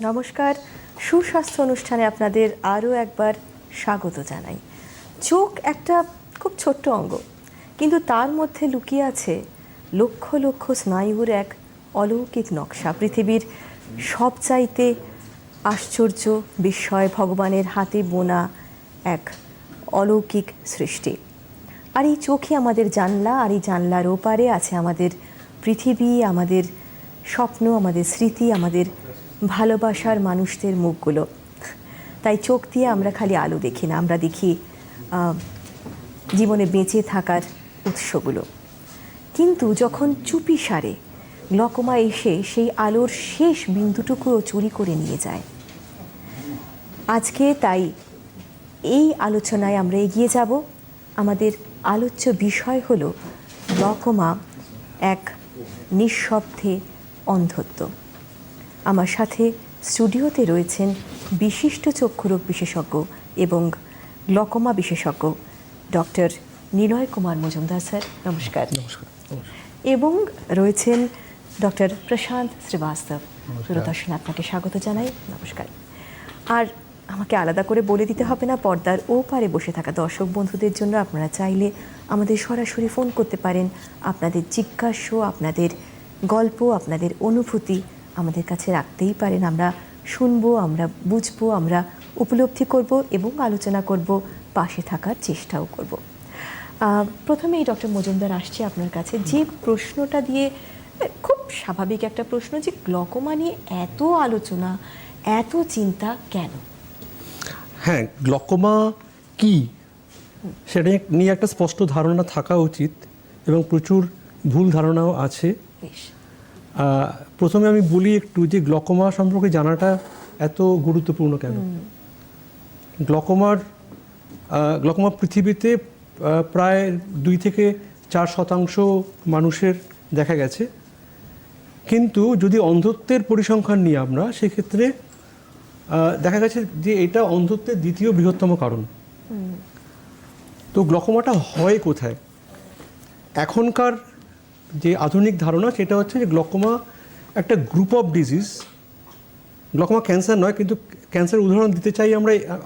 নমস্কার, সুস্বাস্থ্য অনুষ্ঠানে আপনাদের আরও একবার স্বাগত জানাই। চোখ একটা খুব ছোট্ট অঙ্গ, কিন্তু তার মধ্যে লুকিয়ে আছে লক্ষ লক্ষ স্নায়ুর এক অলৌকিক নকশা। পৃথিবীর সবচাইতে আশ্চর্য বিস্ময় ভগবানের হাতে বোনা এক অলৌকিক সৃষ্টি। আর এই চোখই আমাদের জানলা, আর এই জানলার ওপারে আছে আমাদের পৃথিবী, আমাদের স্বপ্ন, আমাদের স্মৃতি, আমাদের ভালোবাসার মানুষদের মুখগুলো। তাই চোখ দিয়ে আমরা খালি আলো দেখি না, আমরা দেখি জীবনে বেঁচে থাকার উৎসগুলো। কিন্তু যখন চুপি সারে গ্লকোমা এসে সেই আলোর শেষ বিন্দুটুকুও চুরি করে নিয়ে যায়। আজকে তাই এই আলোচনায় আমরা এগিয়ে যাব। আমাদের আলোচ্য বিষয় হলো গ্লকোমা, এক নিঃশব্দে অন্ধত্ব। আমার সাথে স্টুডিওতে রয়েছেন বিশিষ্ট চক্ষুরোগ বিশেষজ্ঞ এবং গ্লকোমা বিশেষজ্ঞ ডক্টর নিলয় কুমার মজুমদার স্যার, নমস্কার। নমস্কার। এবং রয়েছেন ডক্টর প্রশান্ত শ্রীবাস্তব। দূরদর্শনে আপনাকে স্বাগত জানাই, নমস্কার। আর আমাকে আলাদা করে বলে দিতে হবে না, পর্দার ওপারে বসে থাকা দর্শক বন্ধুদের জন্য আপনারা চাইলে আমাদের সরাসরি ফোন করতে পারেন। আপনাদের জিজ্ঞাসা, আপনাদের গল্প, আপনাদের অনুভূতি আমাদের কাছে রাখতেই পারেন। আমরা শুনবো, আমরা বুঝবো, আমরা উপলব্ধি করব এবং আলোচনা করব, পাশে থাকার চেষ্টাও করব। প্রথমেই ডক্টর মজুমদার আসছে আপনার কাছে যে প্রশ্নটা দিয়ে, খুব স্বাভাবিক একটা প্রশ্ন, যে গ্লকোমা নিয়ে এত আলোচনা, এত চিন্তা কেন? হ্যাঁ, গ্লকোমা কি সেটা নিয়ে একটা স্পষ্ট ধারণা থাকা উচিত এবং প্রচুর ভুল ধারণাও আছে। প্রথমে আমি বলি একটু যে গ্লকোমা সম্পর্কে জানাটা এত গুরুত্বপূর্ণ কেন। গ্লকোমা পৃথিবীতে প্রায় 2-4% মানুষের দেখা গেছে, কিন্তু যদি অন্ধত্বের পরিসংখ্যান নিই আমরা, সেক্ষেত্রে দেখা গেছে যে এটা অন্ধত্বের দ্বিতীয় বৃহত্তম কারণ। তো গ্লকোমাটা হয় কোথায়? এখনকার যে আধুনিক ধারণা সেটা হচ্ছে যে গ্লকোমা একটা group of disease. Glaucoma cancer নয়, কিন্তু ক্যান্সার উদাহরণ দিতে চাই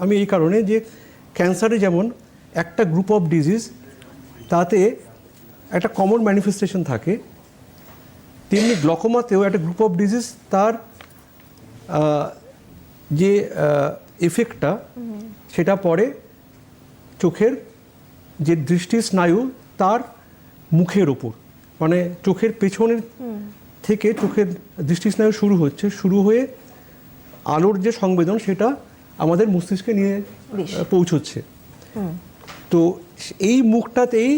আমি এই কারণে যে ক্যান্সারে যেমন একটা গ্রুপ অফ ডিজিজ, তাতে একটা কমন ম্যানিফেস্টেশন থাকে, তেমনি গ্লকোমাতেও একটা গ্রুপ অফ ডিজিজ, তার যে এফেক্টটা সেটা পড়ে চোখের যে দৃষ্টি স্নায়ু তার মুখের ওপর, মানে চোখের পেছনের থেকে চোখের দৃষ্টি স্নায়ু শুরু হয়ে আলোর যে সংবেদন সেটা আমাদের মস্তিষ্কে নিয়ে পৌঁছচ্ছে। তো এই মুখটাতেই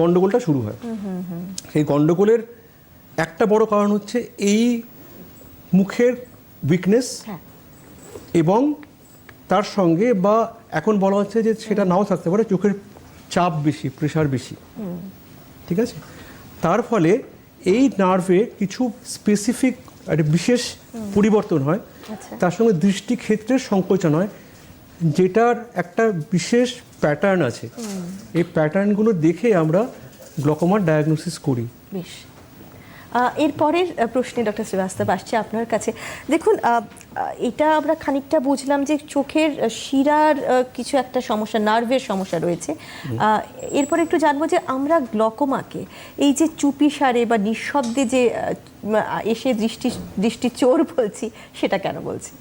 গন্ডগোলটা শুরু হয়। সেই গন্ডগোলের একটা বড় কারণ হচ্ছে এই মুখের উইকনেস, এবং তার সঙ্গে, বা এখন বলা হচ্ছে যে সেটা নাও থাকতে পারে, চোখের চাপ বেশি, প্রেশার বেশি। ঠিক আছে, তার ফলে এই নার্ভে কিছু স্পেসিফিক একটা বিশেষ পরিবর্তন হয়, তার সঙ্গে দৃষ্টিক্ষেত্রের সংকোচন হয়, যেটার একটা বিশেষ প্যাটার্ন আছে। এই প্যাটার্নগুলো দেখে আমরা গ্লকোমার ডায়াগনোসিস করি। বেশ, এরপরের প্রশ্নে ডক্টর শ্রীবাস্তব আসছে আপনার কাছে। দেখুন, এটা আমরা খানিকটা বুঝলাম যে চোখের শিরার কিছু একটা সমস্যা, নার্ভের সমস্যা রয়েছে। এরপরে একটু জানবো যে আমরা গ্লকোমাকে এই যে চুপি সারে বা নিঃশব্দে যে এসে দৃষ্টি চোর বলছি, সেটা কেন বলছি?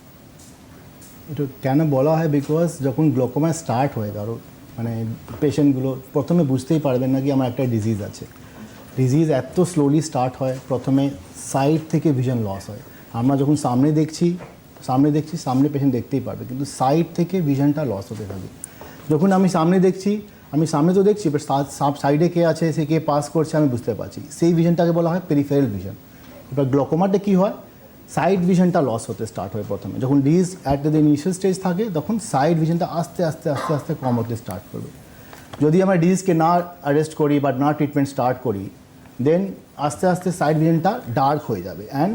এটা কেন বলা হয়, বিকজ যখন গ্লকোমা স্টার্ট হয়, কারো মানে পেশেন্টগুলো প্রথমে বুঝতেই পারবেন না কি আমার একটা ডিজিজ আছে। ডিজিজ এত স্লোলি স্টার্ট হয়, প্রথমে সাইড থেকে ভিশন লস হয়। আমরা যখন সামনে দেখছি সামনে পেশেন্ট দেখতেই পারবে, কিন্তু সাইড থেকে ভিশনটা লস হতে থাকে। যখন আমি সামনে দেখছি, আমি সামনে তো দেখছি, বাট সাইডে কে আছে, সে কে পাস করছে আমি বুঝতে পারছি, সেই ভিশনটাকে বলা হয় পেরিফেরাল ভিশন। এবার গ্লকোমাটা কী হয়, সাইড ভিশনটা লস হতে স্টার্ট হয় প্রথমে। যখন disease at the initial stage থাকে, তখন সাইড ভিশনটা আস্তে আস্তে আস্তে আস্তে কম হতে স্টার্ট করবে। যদি আমরা ডিজিজকে না অ্যারেস্ট করি বা না ট্রিটমেন্ট স্টার্ট করি, দেন আস্তে আস্তে সাইড ভিশনটা ডার্ক হয়ে যাবে, অ্যান্ড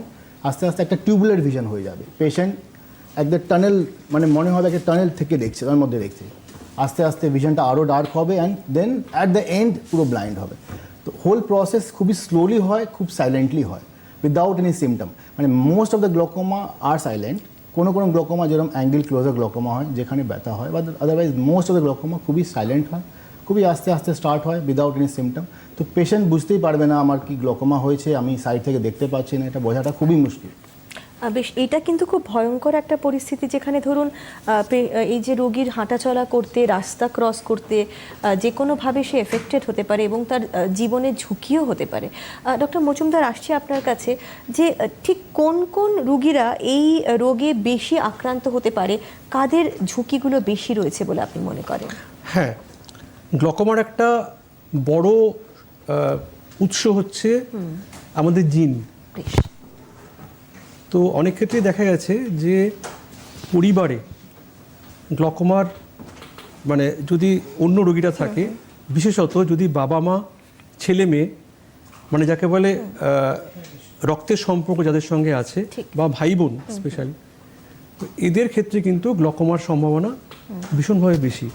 আস্তে আস্তে একটা টিউবুলার ভিশন হয়ে যাবে। পেশেন্ট একদম টানেল, মানে মনে হবে একটা টানেল থেকে দেখছে, তার মধ্যে দেখছে। আস্তে আস্তে ভিশনটা আরও ডার্ক হবে, and then at the end পুরো ব্লাইন্ড হবে। তো হোল প্রসেস খুবই স্লোলি হয়, খুব সাইলেন্টলি হয়, উইদাউট এনি সিমটম। মানে most of the glaucoma are silent, কোনো কোনো গ্লোকোমা যেরকম অ্যাঙ্গেল ক্লোজার গ্লোকোমা হয় যেখানে ব্যথা হয়, বা otherwise most of the glaucoma খুবই সাইলেন্ট হয়, খুবই আস্তে আস্তে স্টার্ট হয় উইদাউট এনি সিমটম। তো পেশেন্ট বুঝতেই পারবে না আমার কি গ্লোকোমা হয়েছে, আমি সাইড থেকে দেখতে পাচ্ছি না, এটা বোঝাটা খুবই মুশকিল। বেশ, এটা কিন্তু খুব ভয়ঙ্কর একটা পরিস্থিতি, যেখানে ধরুন এই যে রোগীর হাঁটাচলা করতে, রাস্তা ক্রস করতে যে কোনোভাবে সে এফেক্টেড হতে পারে এবং তার জীবনের ঝুঁকিও হতে পারে। ডক্টর মজুমদার, আসছি আপনার কাছে, যে ঠিক কোন কোন রোগীরা এই রোগে বেশি আক্রান্ত হতে পারে, কাদের ঝুঁকিগুলো বেশি রয়েছে বলে আপনি মনে করেন? হ্যাঁ, গ্লকোমার একটা বড় উৎস হচ্ছে আমাদের জিন। বেশ। তো অনেক ক্ষেত্রেই দেখা গেছে যে পরিবারে গ্লকোমার মানে যদি অন্য রোগীরা থাকে, বিশেষত যদি বাবা মা ছেলে মেয়ে মানে যাকে বলে রক্তের সম্পর্ক যাদের সঙ্গে আছে, ঠিক। বা ভাই বোন স্পেশালি, তো এদের ক্ষেত্রে কিন্তু গ্লকোমার সম্ভাবনা ভীষণভাবে বেশি।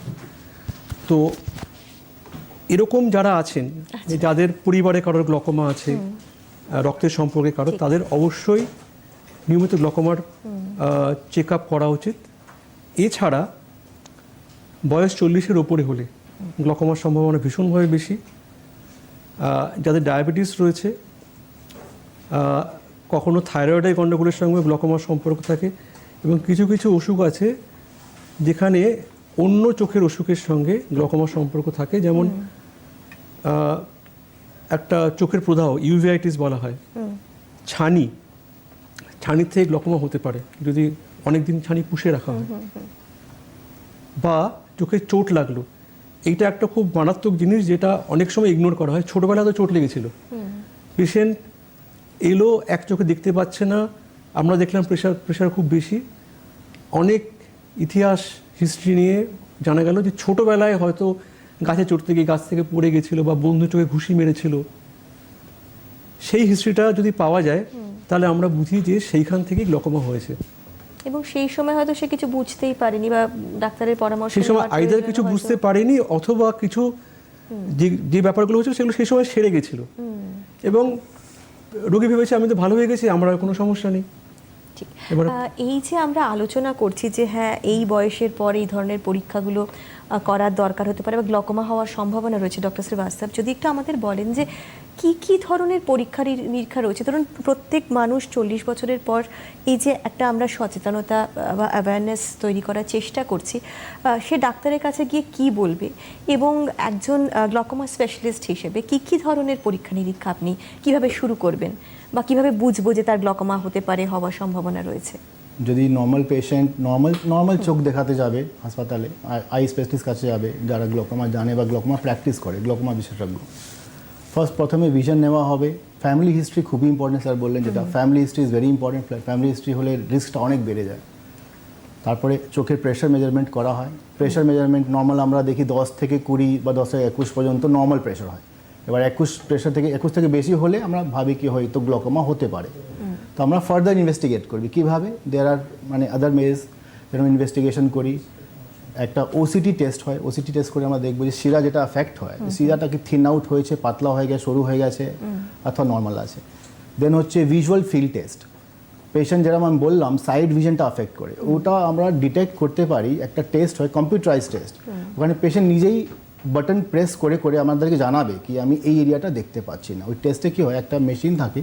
তো এরকম যারা আছেন, যে যাদের পরিবারে কারোর গ্লকোমা আছে, রক্তের সম্পর্কে কারো, তাদের অবশ্যই নিয়মিত গ্লকোমার চেক আপ করা উচিত। এছাড়া বয়স 40-এর ওপরে হলে গ্লকোমার সম্ভাবনা ভীষণভাবে বেশি। যাদের ডায়াবেটিস রয়েছে, কখনো থাইরয়েডের গণ্ডগোলের সঙ্গে গ্লকোমার সম্পর্ক থাকে, এবং কিছু কিছু অসুখ আছে যেখানে অন্য চোখের অসুখের সঙ্গে গ্লকোমার সম্পর্ক থাকে, যেমন একটা চোখের প্রদাহ, ইউভেআইটিস বলা হয়, ছানির থেকে গ্লকোমা হতে পারে যদি অনেক দিন ছানি পুষে রাখা হয়, বা চোখে চোট লাগলো। এইটা একটা খুব মারাত্মক জিনিস যেটা অনেক সময় ইগনোর করা হয়। ছোটবেলায় তো চোট লেগেছিল, পেশেন্ট এলো, এক চোখে দেখতে পাচ্ছে না, আমরা দেখলাম প্রেশার খুব বেশি। অনেক ইতিহাস হিস্ট্রি নিয়ে জানা গেল যে ছোটবেলায় হয়তো গাছে চড়তে গিয়ে গাছ থেকে পড়ে গেছিল, বা বন্ধু চোখে ঘুষি মেরেছিল। সেই হিস্ট্রিটা যদি পাওয়া যায় তাহলে আমরা বুঝি যে সেইখান থেকেই গ্লকোমা হয়েছে, এবং সেই সময় হয়তো সে কিছু বুঝতেই পারেনি, বা ডাক্তারের পরামর্শ সেই সময় আইদার কিছু বুঝতে পারেনি, অথবা কিছু যে ব্যাপারগুলো হচ্ছে সেগুলো সেই সময় সেরে গেছিল, এবং রোগী ভেবেছে আমি তো ভালো হয়ে গেছি, আমার আর কোনো সমস্যা নেই। ঠিক। এই যে আমরা আলোচনা করছি যে হ্যাঁ, এই বয়সের পর এই ধরনের পরীক্ষাগুলো করার দরকার হতে পারে বা গ্লকোমা হওয়ার সম্ভাবনা রয়েছে, ডক্টর শ্রীবাস্তব যদি একটু আমাদের বলেন যে কি কি ধরনের পরীক্ষা নিরীক্ষা রয়েছে? ধরুন প্রত্যেক মানুষ 40 বছরের পর এই যে একটা আমরা সচেতনতা বা অ্যাওয়ারনেস তৈরি করার চেষ্টা করছি, সে ডাক্তারের কাছে গিয়ে কি বলবে, এবং একজন গ্লকোমা স্পেশালিস্ট হিসেবে কি কি ধরনের পরীক্ষা নিরীক্ষা আপনি কিভাবে শুরু করবেন, বা কিভাবে বুঝবো যে তার গ্লকোমা হতে পারে, হওয়ার সম্ভাবনা রয়েছে? যদি নর্মাল পেশেন্ট নর্মাল চোখ দেখাতে যাবে হাসপাতালে, আই স্পেশালিস্ট কাছে যাবে যারা গ্লকোমা জানে বা গ্লকোমা প্র্যাকটিস করে, গ্লকোমা বিশেষজ্ঞ, প্রথমে ভিশন নেওয়া হবে। ফ্যামিলি হিস্ট্রি খুবই ইম্পর্টেন্ট, স্যার বললেন যেটা, family history is very important. Family history হলে রিস্কটা অনেক বেড়ে যায়। তারপরে চোখের প্রেশার মেজারমেন্ট করা হয়। প্রেশার মেজারমেন্ট নর্মাল আমরা দেখি 10 থেকে 20 বা 10 থেকে 21 পর্যন্ত নর্মাল প্রেশার হয়। এবার 21 থেকে বেশি হলে আমরা ভাবি কি হয়তো গ্লকোমা হতে পারে। তো আমরা ফার্দার ইনভেস্টিগেট করবি কীভাবে, দেয়ার আর মানে আদার মেজ, যেরকম ইনভেস্টিগেশন করি। একটা ওসিটি টেস্ট হয়, ওসিটি টেস্ট করে আমরা দেখবো যে শিরা যেটা অ্যাফেক্ট হয়, শিরাটা কি থিন আউট হয়েছে, পাতলা হয়ে গেছে, সরু হয়ে গেছে, অথবা নর্মাল আছে। দেন হচ্ছে ভিজুয়াল ফিল্ড টেস্ট। পেশেন্ট যেরকম আমি বললাম সাইড ভিশনটা অ্যাফেক্ট করে, ওটা আমরা ডিটেক্ট করতে পারি। একটা টেস্ট হয় কম্পিউটারাইজ টেস্ট, ওখানে পেশেন্ট নিজেই বাটন প্রেস করে করে আমাদেরকে জানাবে কি আমি এই এরিয়াটা দেখতে পাচ্ছি না। ওই টেস্টে কি হয়, একটা মেশিন থাকে,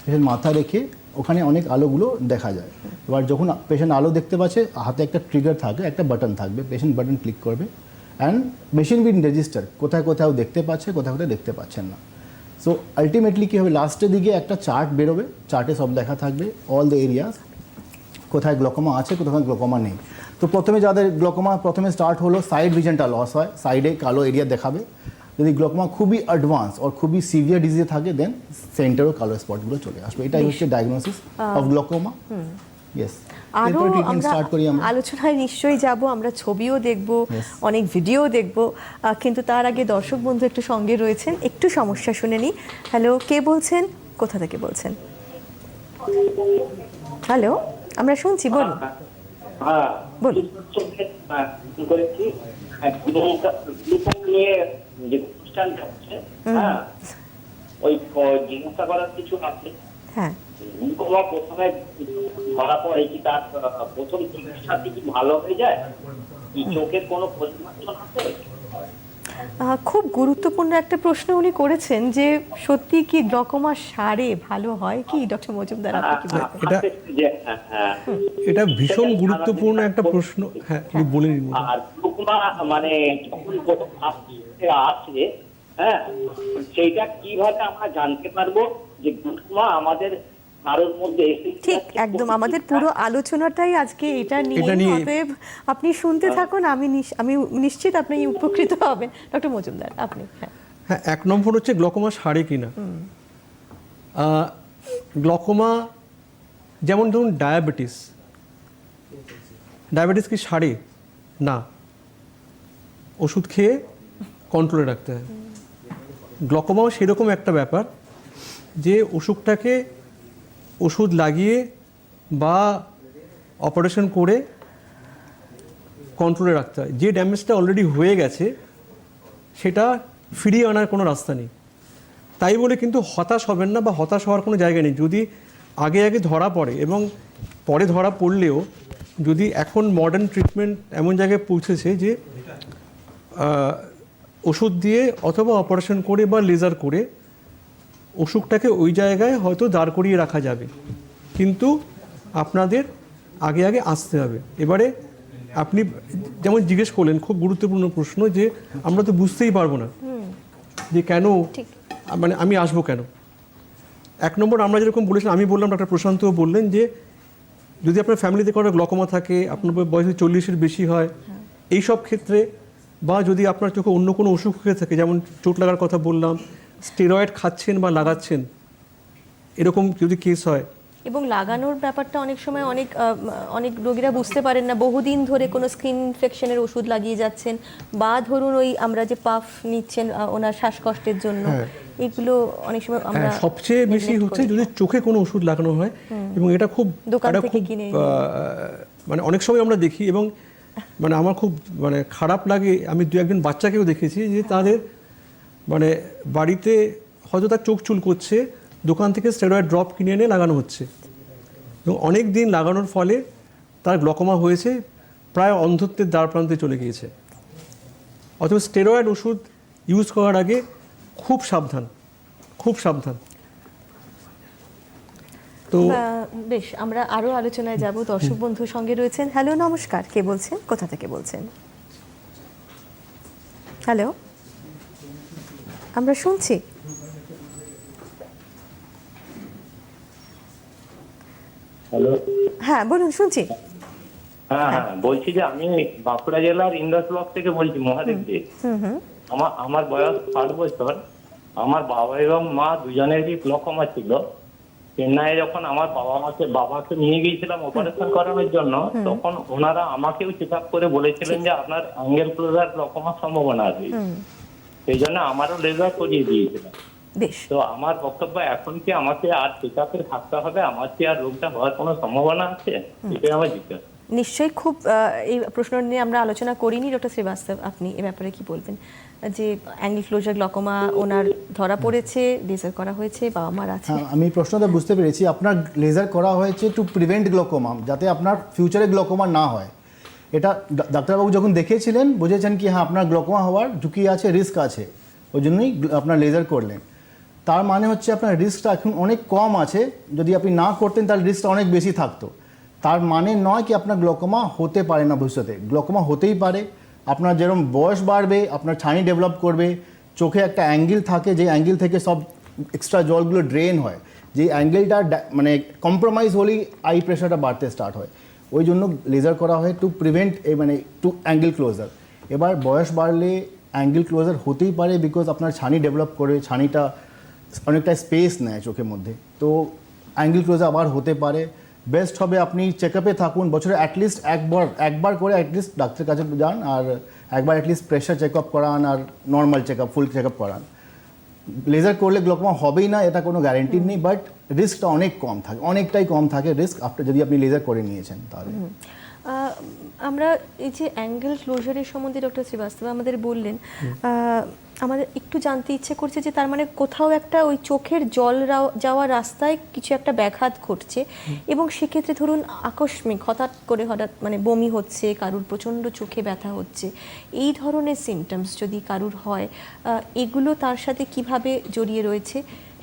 পেশেন্ট মাথা রেখে ওখানে অনেক আলোগুলো দেখা যায়। এবার যখন পেশেন্ট আলো দেখতে পাচ্ছে, হাতে একটা ট্রিগার থাকে, একটা বাটন থাকবে, পেশেন্ট বাটন ক্লিক করবে অ্যান্ড মেশিন উইল রেজিস্টার কোথায় কোথাও দেখতে পাচ্ছে, কোথায় কোথায় দেখতে পাচ্ছেন না। সো আলটিমেটলি কী হবে, লাস্টের দিকে একটা চার্ট বেরোবে, চার্টে সব দেখা থাকবে, অল দ্য এরিয়াস, কোথায় গ্লকোমা আছে, কোথায় গ্লকোমা নেই। তো প্রথমে যাদের গ্লকোমা প্রথমে স্টার্ট হলো, সাইড ভিশনটা লস হয়, সাইডে কালো এরিয়া দেখাবে। যদি গ্লকোমা খুবই অ্যাডভান্স আর খুবই সিভিয়ার ডিজিজে থাকে, দেন সেন্টারও কালো স্পটগুলো চলে আসবে। এটাই হচ্ছে ডায়াগনোসিস অফ গ্লকোমা। ইয়েস, আরও ট্রিটমেন্ট স্টার্ট করি আমরা। আলোচনায় নিশ্চয়ই যাব, আমরা ছবিও দেখব, অনেক ভিডিও দেখব, কিন্তু তার আগে দর্শক বন্ধু একটু সঙ্গে রয়েছেন, একটু সমস্যা শুনে নিই। হ্যালো, কে বলছেন, কোথা থেকে বলছেন? হ্যালো, আমরা শুনছি, বলুন। হ্যাঁ, বলুন। করেছি নিয়ে যে অনুষ্ঠানটা হচ্ছে, হ্যাঁ, ওই জিজ্ঞাসা করার কিছু আছে। হ্যাঁ, গ্লুকোমা প্রথমে ধরা পড়ে কি তার প্রথম চিকিৎসাটি কি ভালো হয়ে যায়? কি চোখের কোনো পরিবর্তন আছে? খুব গুরুত্বপূর্ণ একটা প্রশ্ন উনি করেছেন যে সত্যি কি গ্লকোমা সারে, ভালো হয় কি? ডক্টর মজুমদার, আপনি কি বলবেন? এটা ভীষণ গুরুত্বপূর্ণ একটা প্রশ্ন। হ্যাঁ, আপনি বলে নিন। আর গ্লুকোমা মানে যখন প্রথম আসে, হ্যাঁ, সেইটা কিভাবে আমরা জানতে পারবো যে গ্লুকোমা আমাদের কারোর মধ্যে ঠিক একদম আমাদের পুরো আলোচনাটাই আজকে এটা নিয়ে। অতএব আপনি শুনতে থাকুন, আমি নিশ্চিত আপনি উপকৃত হবেন। ডক্টর মজুমদার, আপনি। হ্যাঁ, 1 নম্বর হচ্ছে গ্লকোমা সারে কিনা। গ্লকোমা যেমন ধরুন ডায়াবেটিস কি সারে? না, ওষুধ খেয়ে কন্ট্রোলে রাখতে হয়। গ্লকোমাও সেরকম একটা ব্যাপার যে অসুখটাকে ওষুধ লাগিয়ে বা অপারেশন করে কন্ট্রোলে রাখতে হয়। যে ড্যামেজটা অলরেডি হয়ে গেছে সেটা ফিরিয়ে আনার কোনো রাস্তা নেই। তাই বলে কিন্তু হতাশ হবেন না বা হতাশ হওয়ার কোনো জায়গা নেই। যদি আগে ধরা পড়ে এবং পরে ধরা পড়লেও যদি এখন মডার্ন ট্রিটমেন্ট এমন জায়গায় পৌঁছেছে যে ওষুধ দিয়ে অথবা অপারেশন করে বা লেজার করে অসুখটাকে ওই জায়গায় হয়তো দাঁড় করিয়ে রাখা যাবে, কিন্তু আপনাদের আগে আসতে হবে। এবারে আপনি যেমন জিজ্ঞেস করলেন, খুব গুরুত্বপূর্ণ প্রশ্ন, যে আমরা তো বুঝতেই পারবো না যে কেন, মানে আমি আসবো কেন। 1 নম্বর আমরা যেরকম বলেছিলাম, আমি বললাম, ডক্টর প্রশান্তও বললেন যে যদি আপনার ফ্যামিলিতে কোনো গ্লকোমা থাকে, আপনার বয়স 40-এর বেশি হয়, এই সব ক্ষেত্রে, বা যদি আপনার চোখে অন্য কোনো অসুখ হয়ে থাকে, যেমন চোট লাগার কথা বললাম, স্টেরয়েড খাচ্ছেন বা লাগাচ্ছেন, এরকম যদি কেস হয়। এবং লাগানোর ব্যাপারটা অনেক সময় অনেক রোগীরা বুঝতে পারেন না, বহুদিন ধরে কোনো স্কিন ইনফেকশনের ওষুধ লাগিয়ে যাচ্ছেন, বা ধরুন ওই আমরা যে পাফ নিচ্ছেন ওনার শ্বাসকষ্টের জন্য, এগুলো অনেক সময় আমরা সবচেয়ে বেশি হচ্ছে যদি চোখে কোনো ওষুধ লাগানো হয়, এবং এটা খুব মানে অনেক সময় আমরা দেখি, এবং মানে আমার খুব মানে খারাপ লাগে। আমি 2-1 বাচ্চাকেও দেখেছি যে তাদের মানে বাড়িতে হয়তো তার চোখ চুল করছে, দোকান থেকে স্টেরয়েড ড্রপ কিনে এনে লাগানো হচ্ছে, এবং অনেক দিন লাগানোর ফলে তার গ্লকোমা হয়েছে, প্রায় অন্ধত্বের দ্বার প্রান্তে চলে গিয়েছে। অথবা স্টেরয়েড ওষুধ ইউজ করার আগে খুব সাবধান। তো বেশ, আমরা আরো আলোচনায় যাব। দর্শক বন্ধু সঙ্গে রয়েছেন। হ্যালো, নমস্কার, কে বলছেন, কোথা থেকে বলছেন? হ্যালো, আমরা শুনছি। হ্যালো, হ্যাঁ বলুন, শুনছি। হ্যাঁ, বলছি যে আমি বাঁকুড়া জেলার ইন্দাস ব্লক থেকে বলছি, মহাদেব দে। আমার বয়স 60 বছর। আমার বাবা এবং মা দুজনেরই গ্লকোমা ছিল। চেন্নাইয়ে যখন আমার বাবাকে নিয়ে গিয়েছিলাম অপারেশন করানোর জন্য, তখন ওনারা আমাকেও চেক আপ করে বলেছিলেন যে আপনার অ্যাঙ্গেল ক্লোজার গ্লকোমার সম্ভাবনা আছে। সেই জন্য আমারও লেজার করিয়ে দিয়েছিলাম। তো আমার বক্তব্য, এখন কি আমাকে আর চেক আপে থাকতে হবে? আমার কি আর রোগটা হওয়ার কোনো সম্ভাবনা আছে? এটাই আমার জিজ্ঞাসা। নিশ্চয়ই, খুব এই প্রশ্ন নিয়ে আমরা আলোচনা করিনি। ডক্টর শ্রীবাস্তব, আপনি এ ব্যাপারে কি বলবেন? যে অ্যাঙ্গেল ক্লোজার গ্লকোমা ওনার ধরা পড়েছে, লেজার করা হয়েছে, বাবা মার আছে। আমি প্রশ্নটা বুঝতে পেরেছি। আপনার লেজার করা হয়েছে টু প্রিভেন্ট গ্লকোমা, যাতে আপনার ফিউচারে গ্লকোমা না হয়। এটা ডাক্তারবাবু যখন দেখিয়েছিলেন বুঝেছেন কি হ্যাঁ আপনার গ্লকোমা হওয়ার ঝুঁকি আছে, রিস্ক আছে, ওই জন্যই আপনার লেজার করলেন। তার মানে হচ্ছে আপনার রিস্কটা এখন অনেক কম আছে। যদি আপনি না করতেন তাহলে রিস্কটা অনেক বেশি থাকতো। তার মানে নয় কি আপনার গ্লকোমা হতে পারে না ভবিষ্যতে। গ্লকোমা হতেই পারে। আপনার যেরকম বয়স বাড়বে, আপনার ছানি ডেভেলপ করবে, চোখে একটা অ্যাঙ্গেল থাকে, যে অ্যাঙ্গেল থেকে সব এক্সট্রা জলগুলো ড্রেন হয়, যে অ্যাঙ্গেলটা মানে কম্প্রোমাইজ হলেই আই প্রেশারটা বাড়তে স্টার্ট হয়। ওই জন্য লেজার করা হয় টু প্রিভেন্ট মানে টু অ্যাঙ্গেল ক্লোজার। এবার বয়স বাড়লে অ্যাঙ্গেল ক্লোজার হতেই পারে, বিকজ আপনার ছানি ডেভেলপ করে, ছানিটা অনেকটা স্পেস নেয় চোখের মধ্যে, তো অ্যাঙ্গেল ক্লোজার আবার হতে পারে। বেস্ট হবে আপনি চেক আপে থাকুন, বছরে অ্যাটলিস্ট একবার করে অ্যাটলিস্ট ডাক্তারের কাছে যান, আর একবার অ্যাটলিস্ট প্রেশার চেক আপ করান, আর নর্মাল চেক আপ, ফুল চেক আপ করান। লেজার করলে গ্লকোমা হবেই না এটা কোনো গ্যারেন্টি নেই, বাট রিস্কটা অনেক কম থাকে, অনেকটাই কম থাকে রিস্ক যদি আপনি লেজার করে নিয়েছেন তাহলে। আমরা এই যে অ্যাঙ্গেল ক্লোজারের সম্বন্ধে ডক্টর শ্রীবাস্তব আমাদের বললেন, আমাদের একটু জানতে ইচ্ছে করছে যে তার মানে কোথাও একটা ওই চোখের জল যাওয়ার রাস্তায় কিছু একটা ব্যাঘাত ঘটছে এবং সেক্ষেত্রে ধরুন আকস্মিক হঠাৎ মানে বমি হচ্ছে, কারুর প্রচণ্ড চোখে ব্যথা হচ্ছে, এই ধরনের সিমটমস যদি কারুর হয়, এগুলো তার সাথে কিভাবে জড়িয়ে রয়েছে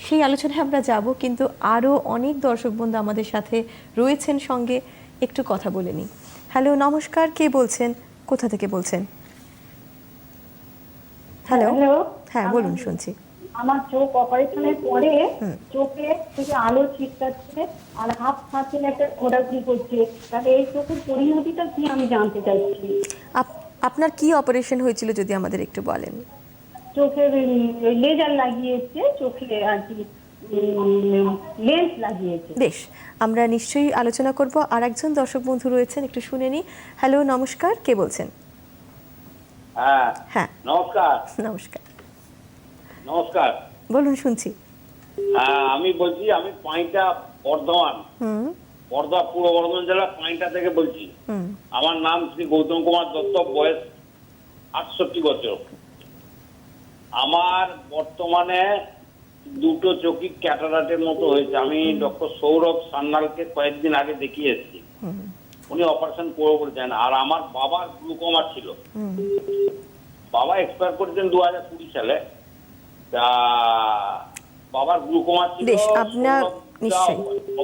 সেই আলোচনায় আমরা যাব। কিন্তু আরও অনেক দর্শক বন্ধু আমাদের সাথে রয়েছেন সঙ্গে, একটু কথা বলে নিই। হ্যালো, নমস্কার, কে বলছেন, কোথা থেকে বলছেন? হ্যালো, হ্যাঁ বলুন, শুনছি। আমার চোখ অপারেশনের পরে চোখে থেকে আলো ছিটকাচ্ছে আর হাত ফাঁসে একটা ঘোরাঘুরি করছে, তাহলে এই চোখের পরিণতিটা কি আমি জানতে চাইছি। আপনার কি অপারেশন হয়েছিল যদি আমাদের একটু বলেন? চোখের লেজার লাগিয়েছে, চোখে আর কি লেন্স লাগিয়েছে। বেশ, আমরা নিশ্চয়ই আলোচনা করব। আর একজন দর্শক বন্ধু রয়েছেন, একটু শুনে নিই। হ্যালো, নমস্কার, কে বলছেন? হ্যাঁ, নমস্কার। নমস্কার, নমস্কার, বলুন, শুনছি। আমি বলছি, আমি পাঁইটা বর্ধমান, পূর্ব বর্ধমান জেলা পাঁইটা থেকে বলছি। আমার নাম শ্রী গৌতম কুমার দত্ত, বয়স 68 বছর। আমার বর্তমানে দুটো চোখই ক্যাটারাক্টের মতো হয়েছে। আমি ডক্টর সৌরভ সান্যালকে কয়েকদিন আগে দেখিয়ে এসেছি, উনি অপারেশন করে বলছেন। আর আমার বাবার গ্লুকোমা ছিল, বাবা এক্সপায়ার করেছেন 2020 সালে। তা বাবার গ্লুকোমা ছিল, বেশ, আপনার নিশ্চয়ই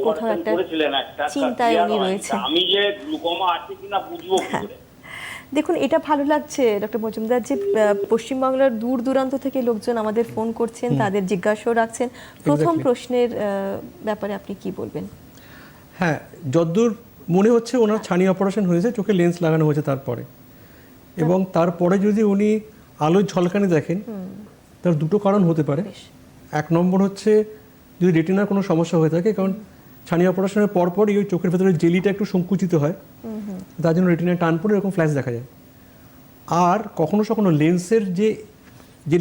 কোথাও অপারেশন একটা করেছিলেন একটা, চিন্তায় উনি রয়েছেন। আমি যে গ্লুকোমা আছে কিনা বুঝবো কি করে? দেখুন, এটা ভালো লাগছে ডক্টর মজুমদার যে পশ্চিমবাংলার দূর দূরান্ত থেকে লোকজন আমাদের ফোন করছেন, তাদের জিজ্ঞাসাও রাখছেন। প্রথম প্রশ্নের ব্যাপারে আপনি কি বলবেন? হ্যাঁ, যদ্দূর মনে হচ্ছে ওনার ছানি অপারেশন হয়েছে, চোখে লেন্স লাগানো হয়েছে তারপরে, এবং তারপরে যদি উনি আলোয় ঝলকানি দেখেন, তার দুটো কারণ হতে পারে। এক নম্বর হচ্ছে যদি রেটিনার কোনো সমস্যা হয়ে থাকে, কারণ ছানি অপারেশনের পরপরই ওই চোখের ভেতরে জেলিটা একটু সংকুচিত হয়, তার জন্য রেটিনায় টান পড়ে এরকম ফ্ল্যাশ দেখা যায়। আর কখনো কখনো লেন্সের যে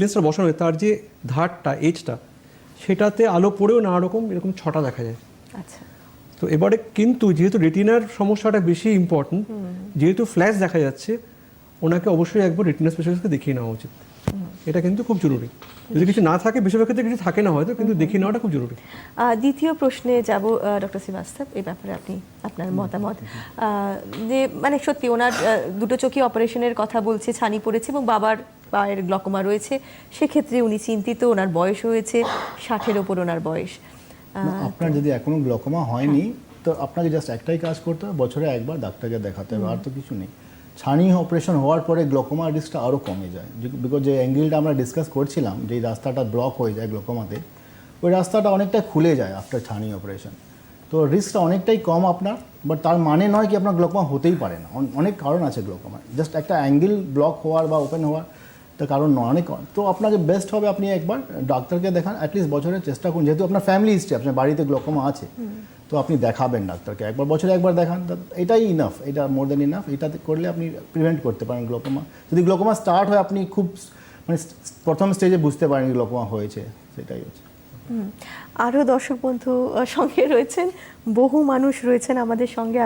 লেন্সটা বসানো হয় তার যে ধারটা, এজটা, সেটাতে আলো পড়েও নানা রকম এরকম ছটা দেখা যায়। আচ্ছা, তো এবারে কিন্তু যেহেতু রেটিনার সমস্যাটা বেশি ইম্পর্টেন্ট, যেহেতু ফ্ল্যাশ দেখা যাচ্ছে, ওনাকে অবশ্যই একবার রেটিনা স্পেশালিস্টকে দেখিয়ে নেওয়া উচিত। এটা কিন্তু খুব জরুরি। যদি কিছু না থাকে, বেশিরভাগ ক্ষেত্রে কিছু থাকে না হয়তো, কিন্তু দেখিয়ে নেওয়াটা খুব জরুরি। দ্বিতীয় প্রশ্নে যাব ডক্টর শ্রীবাস্তব, এই ব্যাপারে আপনি আপনার মতামত। যে মানে সত্যি ওনার দুটো চোখই অপারেশনের কথা বলছে, ছানি পড়েছে এবং বাবার পায়ের গ্লকোমা রয়েছে, সেক্ষেত্রে উনি চিন্তিত। ওনার বয়স হয়েছে 60-এর ওপর ওনার বয়স। আপনার যদি এখনো গ্লকোমা হয়নি, তো আপনাকে জাস্ট একটাই কাজ করতে হবে, বছরে একবার ডাক্তারকে দেখাতে হবে, আর তো কিছু নেই। ছানি অপারেশন হওয়ার পরে গ্লকোমা রিস্কটা আরও কমে যায়, বিকজ যে অ্যাঙ্গেলটা আমরা ডিসকাস করছিলাম, যেই রাস্তাটা ব্লক হয়ে যায় গ্লকোমাতে, ওই রাস্তাটা অনেকটা খুলে যায় আফটার ছানি অপারেশন। তো রিস্কটা অনেকটাই কম আপনার, বাট তার মানে নয় কি আপনার গ্লকোমা হতেই পারে না। অনেক কারণ আছে গ্লকোমা, জাস্ট একটা অ্যাঙ্গেল ব্লক হওয়ার বা ওপেন হওয়ার তার কারণ নয়, অনেক কারণ। তো আপনাকে বেস্ট হবে আপনি একবার ডাক্তারকে দেখান, অ্যাটলিস্ট বছরের চেষ্টা করুন, যেহেতু আপনার ফ্যামিলি হিস্ট্রি, আপনার বাড়িতে গ্লকোমা আছে, তো আপনি দেখাবেন ডাক্তারকে একবার, বছরে একবার দেখান, এটাই ইনাফ, এটা মোর দেন ইনাফ। এটাতে করলে আপনি প্রিভেন্ট করতে পারেন গ্লকোমা। যদি গ্লকোমা স্টার্ট হয়, আপনি খুব মানে প্রথম স্টেজে বুঝতে পারেন গ্লকোমা হয়েছে, সেটাই হচ্ছে। আরও দর্শক বন্ধু সঙ্গে রয়েছেন, বহু মানুষ রয়েছেন আমাদের সঙ্গে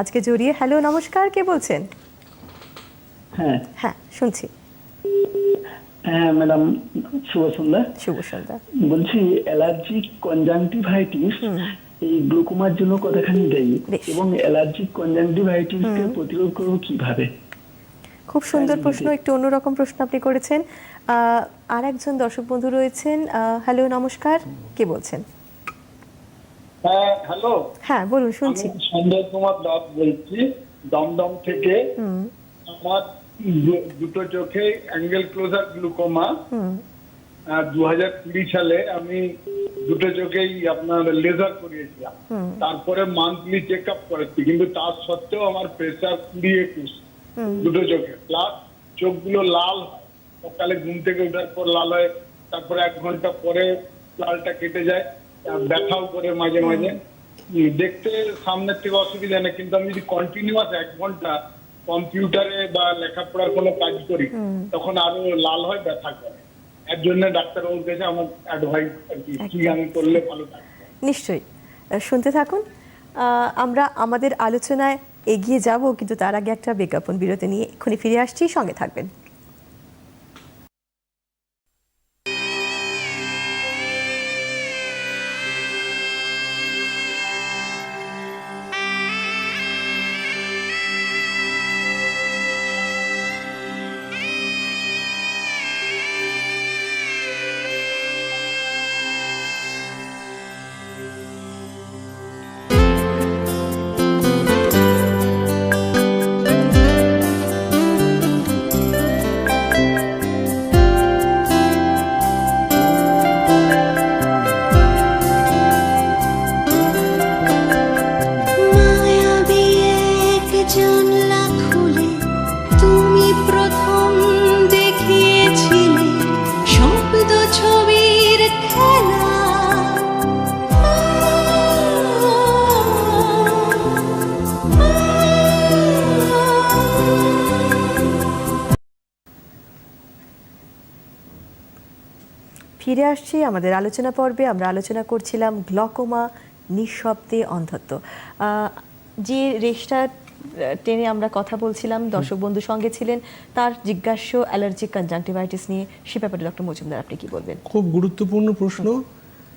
আজকে জড়িয়ে। হ্যালো, নমস্কার, কে বলছেন? হ্যাঁ হ্যাঁ, শুনছি। হ্যাঁ ম্যাডাম, শুভ সন্ধ্যা। শুভ সন্ধ্যা। বলছি, অ্যালার্জিক কনজাংটিভাইটিস এই গ্লুকোমার জন্য কতখানি দেয়, বেশ। এবং অ্যালার্জিক কনজাংটিভাইটিস কে প্রতিরোধ করব কিভাবে? খুব সুন্দর প্রশ্ন, একটু অন্যরকম প্রশ্ন আপনি করেছেন। আর একজন দর্শক বন্ধু রয়েছেন। হ্যালো, নমস্কার, কে বলছেন? হ্যাঁ, হ্যালো, হ্যাঁ বলুন, শুনছি। আমি সঞ্জয় কুমার দাস বলছি, দমদম থেকে। আমার দুটো চোখে অ্যাঙ্গেল ক্লোজার গ্লুকোমা। 2020 সালে আমি দুটো চোখেই আপনার লেজার করিয়েছিলাম, তারপরে মান্থলি চেক আপ করেছি, কিন্তু তার সত্ত্বেও আমার প্রেসার 20-21 দুটো চোখে, প্লাস চোখগুলো লাল হয়, সকালে ঘুম থেকে ওঠার পর লাল হয়, তারপরে 1 ঘন্টা পরে লালটা কেটে যায়, ব্যথাও করে মাঝে মাঝে। দেখতে সামনের থেকে অসুবিধা নেই, কিন্তু আমি যদি কন্টিনিউয়াস 1 ঘন্টা কম্পিউটারে বা লেখাপড়ার কোনো কাজ করি, তখন আরো লাল হয়, ব্যথা করে। এর জন্য ডাক্তারবাবুর কাছে আমার অ্যাডভাইস আর কি আমি করলে ভালো থাকবে। নিশ্চয়ই, শুনতে থাকুন। আমরা আমাদের আলোচনায় এগিয়ে যাব, কিন্তু তার আগে একটা বিজ্ঞাপন বিরতি নিয়ে এক্ষুনি ফিরে আসছি, সঙ্গে থাকবেন। ফিরে আসছি আমাদের আলোচনা পর্বে। আমরা আলোচনা করছিলাম গ্লকোমা, নিঃশব্দে অন্ধত্ব। যে রেশটা টেনে আমরা কথা বলছিলাম, দর্শক বন্ধু সঙ্গে ছিলেন, তার জিজ্ঞাস্য অ্যালার্জিক কনজাংটিভাইটিস নিয়ে, সে ব্যাপারে ডক্টর মজুমদার আপনি কি বলবেন? খুব গুরুত্বপূর্ণ প্রশ্ন,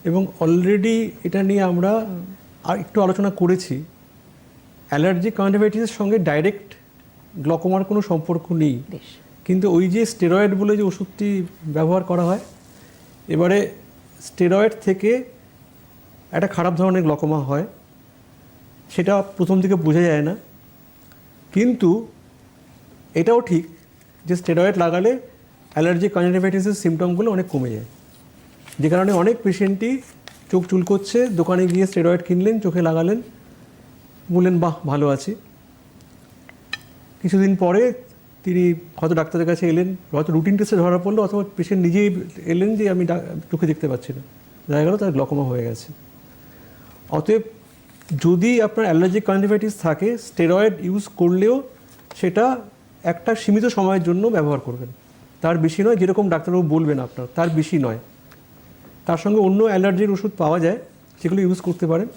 এবং অলরেডি এটা নিয়ে আমরা আর একটু আলোচনা করেছি। অ্যালার্জিক কনজাংটিভাইটিসের সঙ্গে ডাইরেক্ট গ্লকোমার কোনো সম্পর্ক নেই, বেশ। কিন্তু ওই যে স্টেরয়েড বলে যে ওষুধটি ব্যবহার করা হয়, এবারে স্টেরয়েড থেকে একটা খারাপ ধরনের গ্লকোমা হয়, সেটা প্রথম দিকে বোঝা যায় না। কিন্তু এটাও ঠিক যে স্টেরয়েড লাগালে অ্যালার্জিক কনজাংটিভাইটিসের সিমটমগুলো অনেক কমে যায়, যে কারণে অনেক পেশেন্টই চোখ চুলকোচ্ছে, দোকানে গিয়ে স্টেরয়েড কিনলেন, চোখে লাগালেন, বললেন বাহ ভালো আছি। কিছুদিন পরে তিনি হয়তো ডাক্তারের কাছে এলেন, হয়তো রুটিন টেস্টে ধরা পড়লো, অথবা পেশেন্ট নিজেই এলেন যে আমি চোখে দেখতে পাচ্ছি না, দেখা গেল তার গ্লকোমা হয়ে গেছে। অতএব যদি আপনার অ্যালার্জিক কনজাংটিভাইটিস থাকে, স্টেরয়েড ইউজ করলেও সেটা একটা সীমিত সময়ের জন্য ব্যবহার করবেন, তার বেশি নয়। যেরকম ডাক্তারবাবু বলবেন আপনার, তার বেশি নয়। তার সঙ্গে অন্য অ্যালার্জির ওষুধ পাওয়া যায়, সেগুলো ইউজ করতে পারেন।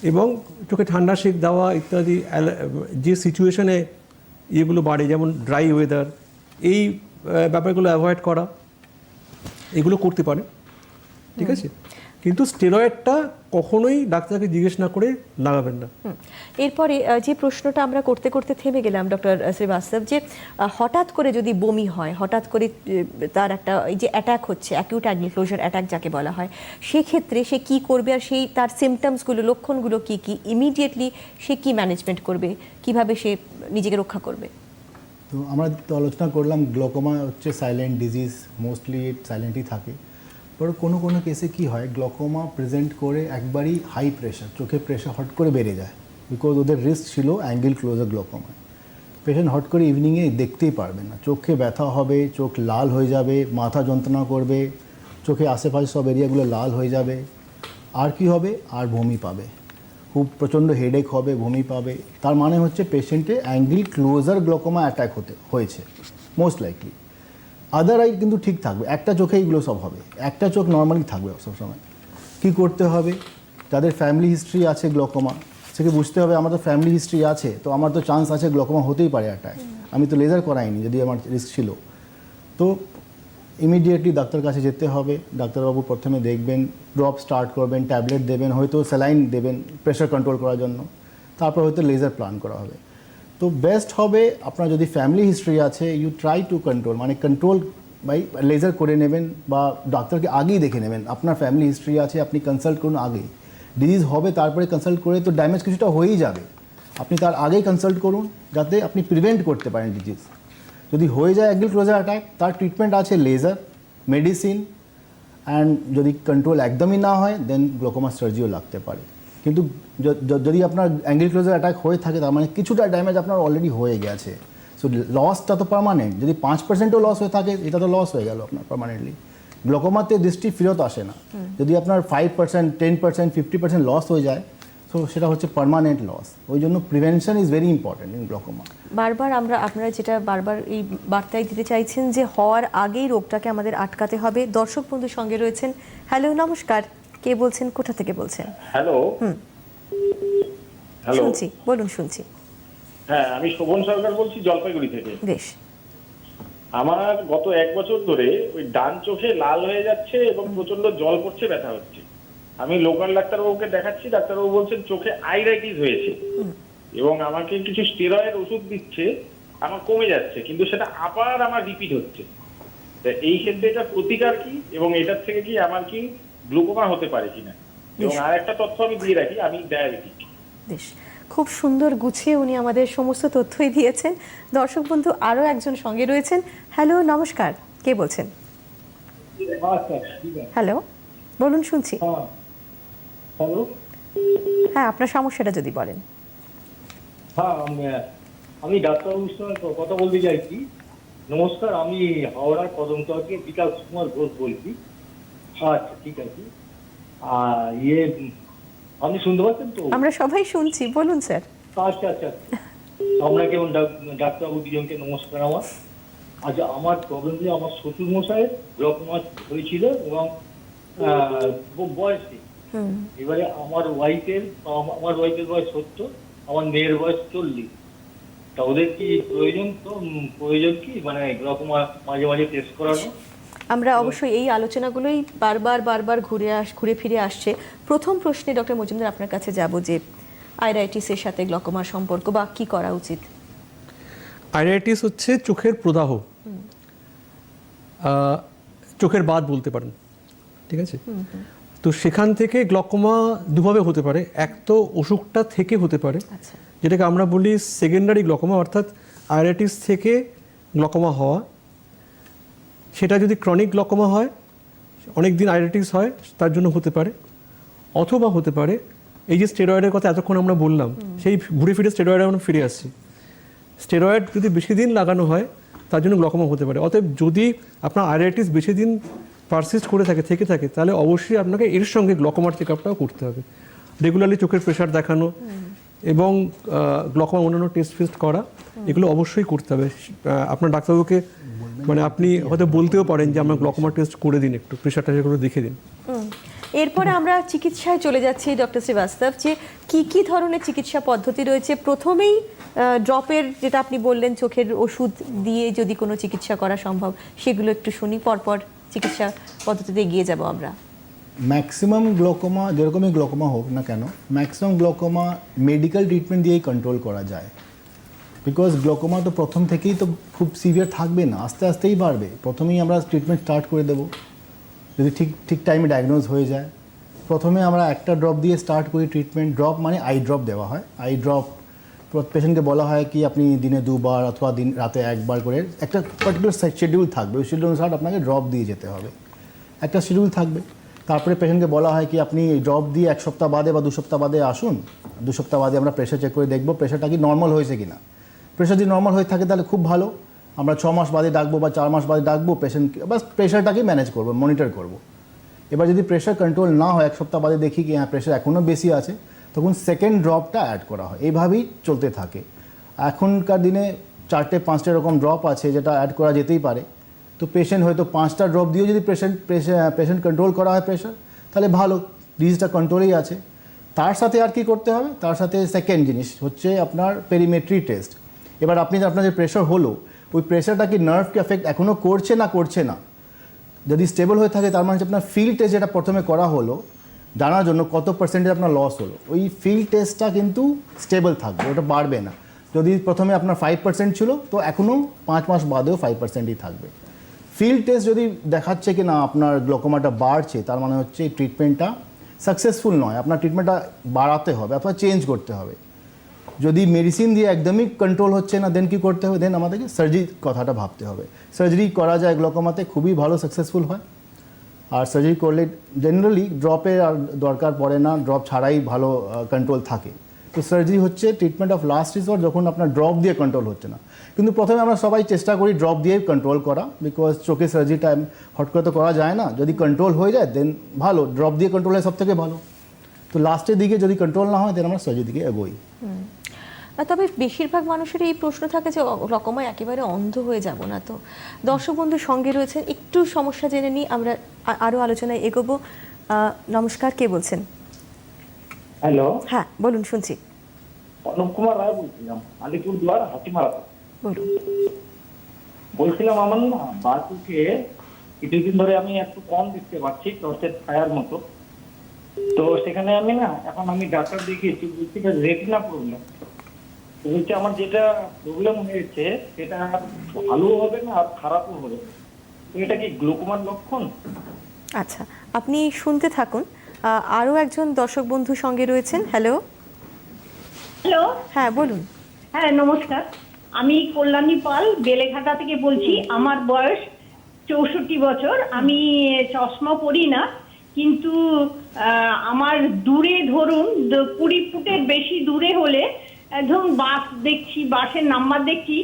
এবং চোখে ঠান্ডা সেঁক দেওয়া ইত্যাদি, যে সিচুয়েশনে ইয়েগুলো বাড়ে, যেমন ড্রাই ওয়েদার, এই ব্যাপারগুলো অ্যাভয়েড করা, এগুলো করতে পারে, ঠিক আছে। কিন্তু স্টেরয়েডটা কখনোই ডাক্তারকে জিজ্ঞেস না করে লাগাবেন না। এরপরে যে প্রশ্নটা আমরা করতে করতে থেমে গেলাম ডক্টর শ্রীবাস্তব, যে হঠাৎ করে যদি বমি হয়, হঠাৎ করে তার একটা এই যে অ্যাটাক হচ্ছে, অ্যাকিউট অ্যাঙ্গেল ক্লোজার অ্যাটাক যাকে বলা হয়, সেক্ষেত্রে সে কি করবে, আর সেই তার সিমটমসগুলো, লক্ষণগুলো কি কি, ইমিডিয়েটলি সে কি ম্যানেজমেন্ট করবে, কিভাবে সে নিজেকে রক্ষা করবে? তো আমরা তো আলোচনা করলাম গ্লকোমা হচ্ছে সাইলেন্ট ডিজিজ, মোস্টলি সাইলেন্টই থাকে। পর কোনো কোনো কেসে কি হয়, গ্লকোমা প্রেজেন্ট করে একবারই হাই প্রেশার, চোখে প্রেশার হট করে বেড়ে যায়, বিকজ ওদের রিস্ক ছিল অ্যাঙ্গেল ক্লোজার গ্লকোমা। পেশেন্ট হট করে ইভিনিংয়ে দেখতেই পারবে না, চোখে ব্যথা হবে, চোখ লাল হয়ে যাবে, মাথা যন্ত্রণা করবে, চোখে আশেপাশে সব এরিয়াগুলো লাল হয়ে যাবে। আর কি হবে, আর বমি পাবে, খুব প্রচণ্ড হেডেক হবে, বমি পাবে। তার মানে হচ্ছে পেশেন্টে অ্যাঙ্গেল ক্লোজার গ্লকোমা অ্যাটাক হয়েছে মোস্ট লাইকলি। আদার আই কিন্তু ঠিক থাকবে, একটা চোখে এগুলো সব হবে, একটা চোখ নর্মালি থাকবে সবসময়। কী করতে হবে, যাদের ফ্যামিলি হিস্ট্রি আছে গ্লকোমা, সেকে বুঝতে হবে আমার তো ফ্যামিলি হিস্ট্রি আছে, তো আমার তো চান্স আছে গ্লকোমা হতেই পারে অ্যাটাক, আমি তো লেজার করাইনি যদি আমার রিস্ক ছিল। তো ইমিডিয়েটলি ডাক্তার কাছে যেতে হবে। ডাক্তারবাবু প্রথমে দেখবেন, ড্রপ স্টার্ট করবেন, ট্যাবলেট দেবেন, হয়তো স্যালাইন দেবেন প্রেশার কন্ট্রোল করার জন্য, তারপর হয়তো লেজার প্ল্যান করা হবে। তো বেস্ট হবে আপনার যদি ফ্যামিলি হিস্ট্রি আছে, ইউ ট্রাই টু কন্ট্রোল, মানে কন্ট্রোল বাই লেজার করে নেবেন, বা ডাক্তারকে আগেই দেখে নেবেন। আপনার ফ্যামিলি হিস্ট্রি আছে, আপনি কনসাল্ট করুন আগেই। ডিজিজ হবে তারপরে কনসাল্ট করে তো ড্যামেজ কিছুটা হয়েই যাবে, আপনি তার আগেই কনসাল্ট করুন যাতে আপনি প্রিভেন্ট করতে পারেন ডিজিজ। যদি হয়ে যায় অ্যাঙ্গেল ক্লোজার অ্যাটাক, তার ট্রিটমেন্ট আছে লেজার, মেডিসিন, অ্যান্ড যদি কন্ট্রোল একদমই না হয় দেন গ্লকোমা সার্জিও লাগতে পারে। কিন্তু যদি আপনার অ্যাঙ্গেল ক্লোজার অ্যাটাক হয়ে থাকে, তার মানে কিছুটা ড্যামেজ আপনার অলরেডি হয়ে গেছে। সো লসটা তো পার্মানেন্ট, যদি 5%ও লস হয়ে থাকে, এটা তো লস হয়ে গেল আপনার পার্মানেন্টলি। গ্লকোমাতে দৃষ্টি ফেরত আসে না। যদি আপনার 5%, 10%, 50% লস হয়ে যায়, সো সেটা হচ্ছে পার্মানেন্ট লস। ওই জন্য prevention is very important in glaucoma. বারবার আপনারা যেটা বারবার এই বার্তায় দিতে চাইছেন যে হওয়ার আগেই রোগটাকে আমাদের আটকাতে হবে। দর্শক বন্ধুর সঙ্গে রয়েছেন। হ্যালো, নমস্কার, কে বলছেন, কোথা থেকে বলছেন? হ্যালো। হ্যালো, শুনছি, বলুন, শুনছি। হ্যাঁ, আমি শোভন সরকার বলছি জলপাইগুড়ি থেকে। বেশ। আমার গত 1 বছর ধরে ওই ডান চোখে লাল হয়ে যাচ্ছে এবং প্রচন্ড জল পড়ছে, ব্যথা হচ্ছে। আমি লোকাল ডাক্তারবাবুকে দেখাচ্ছি, ডাক্তারবাবু বলছেন চোখে আইরাইটিস হয়েছে এবং আমাকে কিছু স্টেরয়েড ওষুধ দিচ্ছে, আমার কমে যাচ্ছে, কিন্তু সেটা আবার আমার রিপিট হচ্ছে। এই ক্ষেত্রে এটা প্রতিকার কি, এবং এটার থেকে কি আমার কি গ্লুকোমা হতে পারে কিনা? এবং আর একটা তথ্য আমি দিয়ে রাখি, আমি ডায়াবেটিক। বেশ, খুব সুন্দর গুছিয়ে উনি আমাদের সমস্ত তথ্যই দিয়েছেন। দর্শক বন্ধু আরও একজন সঙ্গে রয়েছেন। হ্যালো, নমস্কার, কে বলছেন? হ্যালো, বলুন, শুনছি। হ্যালো, হ্যাঁ, আপনার সমস্যাটা যদি বলেন। হ্যাঁ, আমি ডাক্তারবাবুর সঙ্গে কথা বলতে চাইছি। নমস্কার, আমি হাওড়ার কদমতলা থেকে বিকাশ কুমার ঘোষ বলছি। আচ্ছা, ঠিক আছে। আপনি শুনতে পাচ্ছেন তো? আমরা সবাই শুনছি, বলুন স্যার। আচ্ছা আচ্ছা, আপনাকে ডাক্তারবাবু দুজনকে নমস্কার আমার। আচ্ছা, আমার প্রবলেম যে আমার শ্বশুর মশাইয়ের গ্লকোমা হয়েছিল এবং বয়সে, এবারে আমার ওয়াইফের বয়স 70, আমার মেয়ের বয়স 40। তা ওদের কি প্রয়োজন কি মানে গ্লকোমা মাঝে মাঝে টেস্ট করানো? আমরা অবশ্যই এই আলোচনাগুলোই বারবার ঘুরে ফিরে আসছে। প্রথম প্রশ্নে ডক্টর মজুমদার আপনার কাছে যাব যে আইরাইটিসের সাথে গ্লকোমার সম্পর্ক বা কি করা উচিত। আইরাইটিস হচ্ছে চোখের প্রদাহ, চোখের বাত বলতে পারেন, ঠিক আছে? তো সেখান থেকে গ্লকোমা দুভাবে হতে পারে। এক তো অসুখটা থেকে হতে পারে, আচ্ছা, যেটাকে আমরা বলি সেকেন্ডারি গ্লকোমা, অর্থাৎ আইরাইটিস থেকে গ্লকোমা হওয়া। সেটা যদি ক্রনিক গ্লকোমা হয়, অনেক দিন আইরাইটিস হয়, তার জন্য হতে পারে। অথবা হতে পারে এই যে স্টেরয়েডের কথা এতক্ষণ আমরা বললাম, সেই ঘুরে ফিরে স্টেরয়েডে আমরা ফিরে আসছি। স্টেরয়েড যদি বেশি দিন লাগানো হয় তার জন্য গ্লকোমা হতে পারে। অতএব যদি আপনার আইরাইটিস বেশি দিন পারসিস্ট করে থেকে থাকে তাহলে অবশ্যই আপনাকে এর সঙ্গে গ্লকোমার চেক আপটাও করতে হবে। রেগুলারলি চোখের প্রেশার দেখানো এবং গ্লকোমা অন্যান্য টেস্ট ফেস্ট করা, এগুলো অবশ্যই করতে হবে। আপনার ডাক্তারবাবুকে মানে আপনি হয়তো বলতেও পারেন যে আমার গ্লকোমা টেস্ট করে দিন, একটু প্রেশারটা সেগুলো দেখে দিন। এরপরে আমরা চিকিৎসায় চলে যাচ্ছি ডক্টর শ্রীবাস্তব, যে কি ধরনের চিকিৎসা পদ্ধতি রয়েছে। প্রথমেই ড্রপের যেটা আপনি বললেন, চোখের ওষুধ দিয়ে যদি কোনো চিকিৎসা করা সম্ভব, সেগুলো একটু শুনি, পরপর চিকিৎসা পদ্ধতিতে এগিয়ে যাব আমরা। ম্যাক্সিমাম গ্লোকোমা, যেরকমই গ্লোকোমা হোক না কেন, ম্যাক্সিমাম গ্লোকোমা মেডিকেল ট্রিটমেন্ট দিয়েই কন্ট্রোল করা যায়। বিকজ গ্লোকোমা তো প্রথম থেকেই তো খুব সিভিয়ার থাকবে না, আস্তে আস্তেই বাড়বে। প্রথমেই আমরা ট্রিটমেন্ট স্টার্ট করে দেবো যদি ঠিক টাইমে ডায়াগনোজ হয়ে যায়। প্রথমে আমরা একটা ড্রপ দিয়ে স্টার্ট করি ট্রিটমেন্ট। ড্রপ মানে আই ড্রপ দেওয়া হয়। আই ড্রপ পেশেন্টকে বলা হয় কি আপনি দিনে 2 বার অথবা রাতে 1 বার করে একটা পার্টিকুলার শিডিউল থাকবে, ওই শিডিউল অনুসারে আপনাকে ড্রপ দিয়ে যেতে হবে, একটা শিডিউল থাকবে। তারপরে পেশেন্টকে বলা হয় কি আপনি ড্রপ দিয়ে 1 সপ্তাহ বাদে বা 2 সপ্তাহ বাদে আসুন। 2 সপ্তাহ বাদে আমরা প্রেশার চেক করে দেখবো প্রেশারটা কি নর্মাল হয়েছে কিনা। প্রেশার যদি নর্মাল হয়ে থাকে তাহলে খুব ভালো, আমরা 6 মাস বাদে ডাকবো বা 4 মাস বাদে ডাকবো পেশেন্টকে, বাস প্রেশারটাকে ম্যানেজ করবো, মনিটর করবো। এবার যদি প্রেশার কন্ট্রোল না হয়, 1 সপ্তাহ বাদে দেখি কি হ্যাঁ প্রেশার এখনও বেশি আছে, তখন সেকেন্ড ড্রপটা অ্যাড করা হয়। এইভাবেই চলতে থাকে। এখনকার দিনে 4-5টা এরকম ড্রপ আছে যেটা অ্যাড করা যেতেই পারে। তো পেশেন্ট হয়তো 5টা ড্রপ দিয়েও যদি পেশেন্ট কন্ট্রোল করা হয় প্রেশার, তাহলে ভালো, ডিজিজটা কন্ট্রোলেই আছে। তার সাথে আর কি করতে হবে, তার সাথে সেকেন্ড জিনিস হচ্ছে আপনার পেরিমেট্রি টেস্ট। এবার আপনার যে প্রেশার হলো, ওই প্রেশারটা কি নার্ভকে এফেক্ট এখনও করছে না। যদি স্টেবল হয়ে থাকে তার মানে হচ্ছে আপনার ফিল্ড টেস্ট যেটা প্রথমে করা হলো জানার জন্য কত পার্সেন্টেজ আপনার লস হলো, ওই ফিল্ড টেস্টটা কিন্তু স্টেবল থাকবে, ওটা বাড়বে না। যদি প্রথমে আপনার 5% ছিল তো এখনও 5 মাস বাদেও 5%ই থাকবে। ফিল্ড টেস্ট যদি দেখাচ্ছে কি না আপনার গ্লোকোমাটা বাড়ছে, তার মানে হচ্ছে এই ট্রিটমেন্টটা সাকসেসফুল নয়, আপনার ট্রিটমেন্টটা বাড়াতে হবে অথবা চেঞ্জ করতে হবে। যদি মেডিসিন দিয়ে একদমই কন্ট্রোল হচ্ছে না, দেন কী করতে হবে, দেন আমাদেরকে সার্জারি কথাটা ভাবতে হবে। সার্জারি করা যায় গ্লোকোমাতে, খুবই ভালো সাকসেসফুল হয়। আর সার্জারি করলে জেনারেলি ড্রপের আর দরকার পড়ে না, ড্রপ ছাড়াই ভালো কন্ট্রোল থাকে। তো সার্জারি হচ্ছে ট্রিটমেন্ট অফ লাস্ট রিসর্ট যখন আপনার ড্রপ দিয়ে কন্ট্রোল হচ্ছে না। কিন্তু প্রথমে আমরা সবাই চেষ্টা করি ড্রপ দিয়ে কন্ট্রোল করা, বিকজ চোখে সার্জারিটা হট করে তো করা যায় না। যদি কন্ট্রোল হয়ে যায় দেন ভালো, ড্রপ দিয়ে কন্ট্রোল হয় সব থেকে ভালো। তো লাস্টের দিকে যদি কন্ট্রোল না হয় দেন আমরা সার্জারি দিকে এগোই। তবে বেশিরভাগ মানুষের এই প্রশ্ন থাকে যে গ্লকোমায় একেবারে অন্ধ হয়ে যাব না। তো দর্শক বন্ধু সঙ্গে রয়েছেন, একটু সমস্যা জেনে নিই, আমরা আরও আলোচনায় এগোবো। নমস্কার, কে বলছেন? হ্যালো, হ্যাঁ বলুন, শুনছি। অনুপ কুমার রায় বলছিলাম, আলিপুরদুয়ার হাতিমারা। বলুন। বলছিলাম আমার না বাসুকে কিছুদিন ধরে আমি একটু কম দেখতে পাচ্ছি, টর্চের ছায়ার মতো। তো সেখানে আমি এখন ডাক্তার দেখিয়েছি, বলছি রেটিনা প্রবলেম। বলছে আমার যেটা প্রবলেম হয়েছে সেটা ভালো হবে না আর খারাপও হবে। তো এটা কি গ্লুকোমার লক্ষণ? আচ্ছা, আপনি শুনতে থাকুন। আরও একজন দর্শক বন্ধু সঙ্গে রয়েছেন। হ্যালো। হ্যালো, হ্যাঁ বলুন। হ্যাঁ নমস্কার, আমি কল্যাণী পাল বেলেঘাটা থেকে বলছি। আমার বয়স 64 বছর। আমি চশমা পরি না, কিন্তু আমার দূরে ধরুন 20 ফুটের বেশি দূরে হলে ধরুন বাস দেখছি, বাসের নাম্বার দেখছি,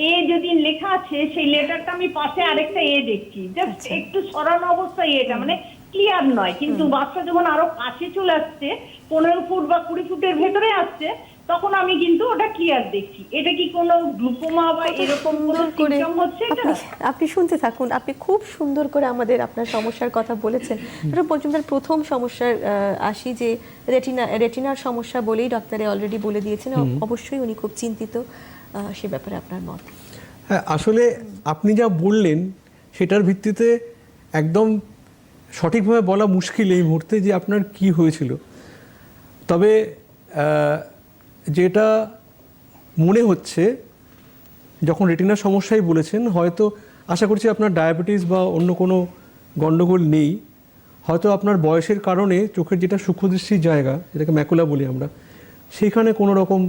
এ যদি লেখা আছে সেই লেটারটা আমি পাশে আরেকটা এ দেখছি, জাস্ট একটু সরানো অবস্থায় এটা মানে ক্লিয়ার নয়। কিন্তু বাসটা যখন আরো কাছে চলে আসছে, 15 ফুট বা 20 ফুটের ভেতরে আসছে, তখন আমি কিন্তু ওটা ক্লিয়ার দেখছি। এটা কি কোনো গ্লুকোমা বা এরকম কোনো সুন্দর করে সিমটম হচ্ছে এটা? আপনি শুনতে থাকুন, আপনি খুব সুন্দর করে আমাদের আপনার সমস্যার কথা বলেছেন। ডক্টর মজুমদার, প্রথম সমস্যার আসি, যে রেটিনার সমস্যা বলেই ডাক্তারে অলরেডি বলে দিয়েছেন, অবশ্যই উনি খুব চিন্তিত, সে ব্যাপারে আপনার মত? হ্যাঁ, আসলে আপনি যা বললেন সেটার ভিত্তিতে একদম সঠিকভাবে বলা মুশকিল এই মুহূর্তে যে আপনার কি হয়েছিল। তবে যেটা মনে হচ্ছে, যখন রেটিনার সমস্যাই বলেছেন, হয়তো আশা করছি আপনার ডায়াবেটিস বা অন্য কোনো গণ্ডগোল নেই। হয়তো আপনার বয়সের কারণে চোখের যেটা সূক্ষ্মদৃষ্টির জায়গা, যেটাকে ম্যাকুলা বলি আমরা, সেইখানে কোনো রকম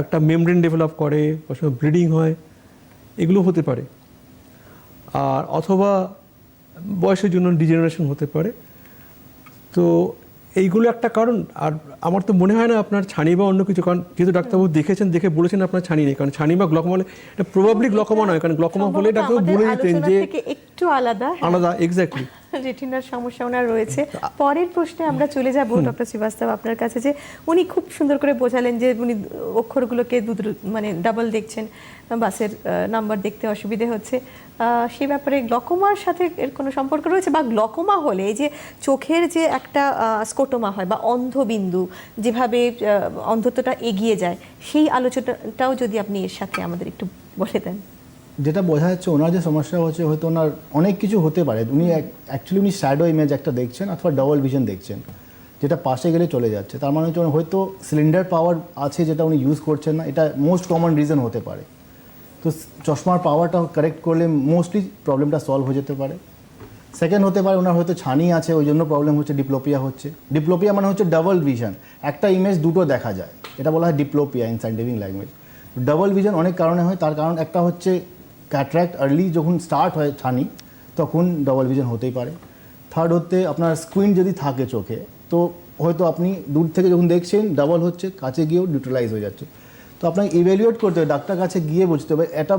একটা মেমব্রেন ডেভেলপ করে, ব্লিডিং হয়, এগুলো হতে পারে। আর অথবা বয়সের জন্য ডিজেনারেশন হতে পারে। তো এইগুলো একটা কারণ। আর আমার তো মনে হয় না আপনার ছানি বা অন্য কিছু, কারণ যেহেতু ডাক্তারবাবু দেখেছেন, দেখে বলেছেন আপনার ছানি নেই, কারণ ছানি বা গ্লকোমা হলে এটা প্রবাবলি গ্লকোমা নয়, কারণ গ্লকোমা হলে ডাক্তারবাবু বলে দিতেন যে একটু আলাদা। আলাদা, এক্স্যাক্টলি রেটিনার সমস্যা ওনার রয়েছে। পরের প্রশ্নে আমরা চলে যাব ডক্টর শ্রীবাস্তব আপনার কাছে, যে উনি খুব সুন্দর করে বোঝালেন যে উনি অক্ষরগুলোকে মানে ডাবল দেখছেন, বাসের নাম্বার দেখতে অসুবিধে হচ্ছে। সেই ব্যাপারে গ্লকোমার সাথে এর কোনো সম্পর্ক রয়েছে? বা গ্লকোমা হলে এই যে চোখের যে একটা স্কোটোমা হয় বা অন্ধবিন্দু, যেভাবে অন্ধত্বটা এগিয়ে যায়, সেই আলোচনাটাও যদি আপনি এর সাথে আমাদের একটু বলে দেন। যেটা বোঝা যাচ্ছে ওনার যে সমস্যা হচ্ছে, হয়তো ওনার অনেক কিছু হতে পারে। উনি অ্যাকচুয়ালি উনি শ্যাডো ইমেজ একটা দেখছেন অথবা ডাবল ভিশন দেখছেন, যেটা পাশে গেলে চলে যাচ্ছে। তার মানে হচ্ছে হয়তো সিলিন্ডার পাওয়ার আছে যেটা উনি ইউজ করছেন না, এটা মোস্ট কমন রিজন হতে পারে। তো চশমার পাওয়ারটা কারেক্ট করলে মোস্টলি প্রবলেমটা সলভ হয়ে যেতে পারে। সেকেন্ড হতে পারে ওনার হয়তো ছানি আছে, ওই জন্য প্রবলেম হচ্ছে, ডিপ্লোপিয়া হচ্ছে। ডিপ্লোপিয়া মানে হচ্ছে ডাবল ভিশন, একটা ইমেজ দুটো দেখা যায়, এটা বলা হয় diplopia in scientific language. Double vision অনেক কারণে হয়, তার কারণ একটা হচ্ছে ক্যাটরাক্ট আর্লি যখন স্টার্ট হয় ছানি, তখন ডাবল ভিশন হতেই পারে। থার্ড হতে আপনার স্কুইন যদি থাকে চোখে, তো হয়তো আপনি দূর থেকে যখন দেখছেন ডাবল হচ্ছে, কাছে গিয়েও নিউট্রালাইজ হয়ে যাচ্ছে। তো আপনাকে ইভ্যালুয়েট করতে হবে, ডাক্তার কাছে গিয়ে বুঝতে হবে। এটা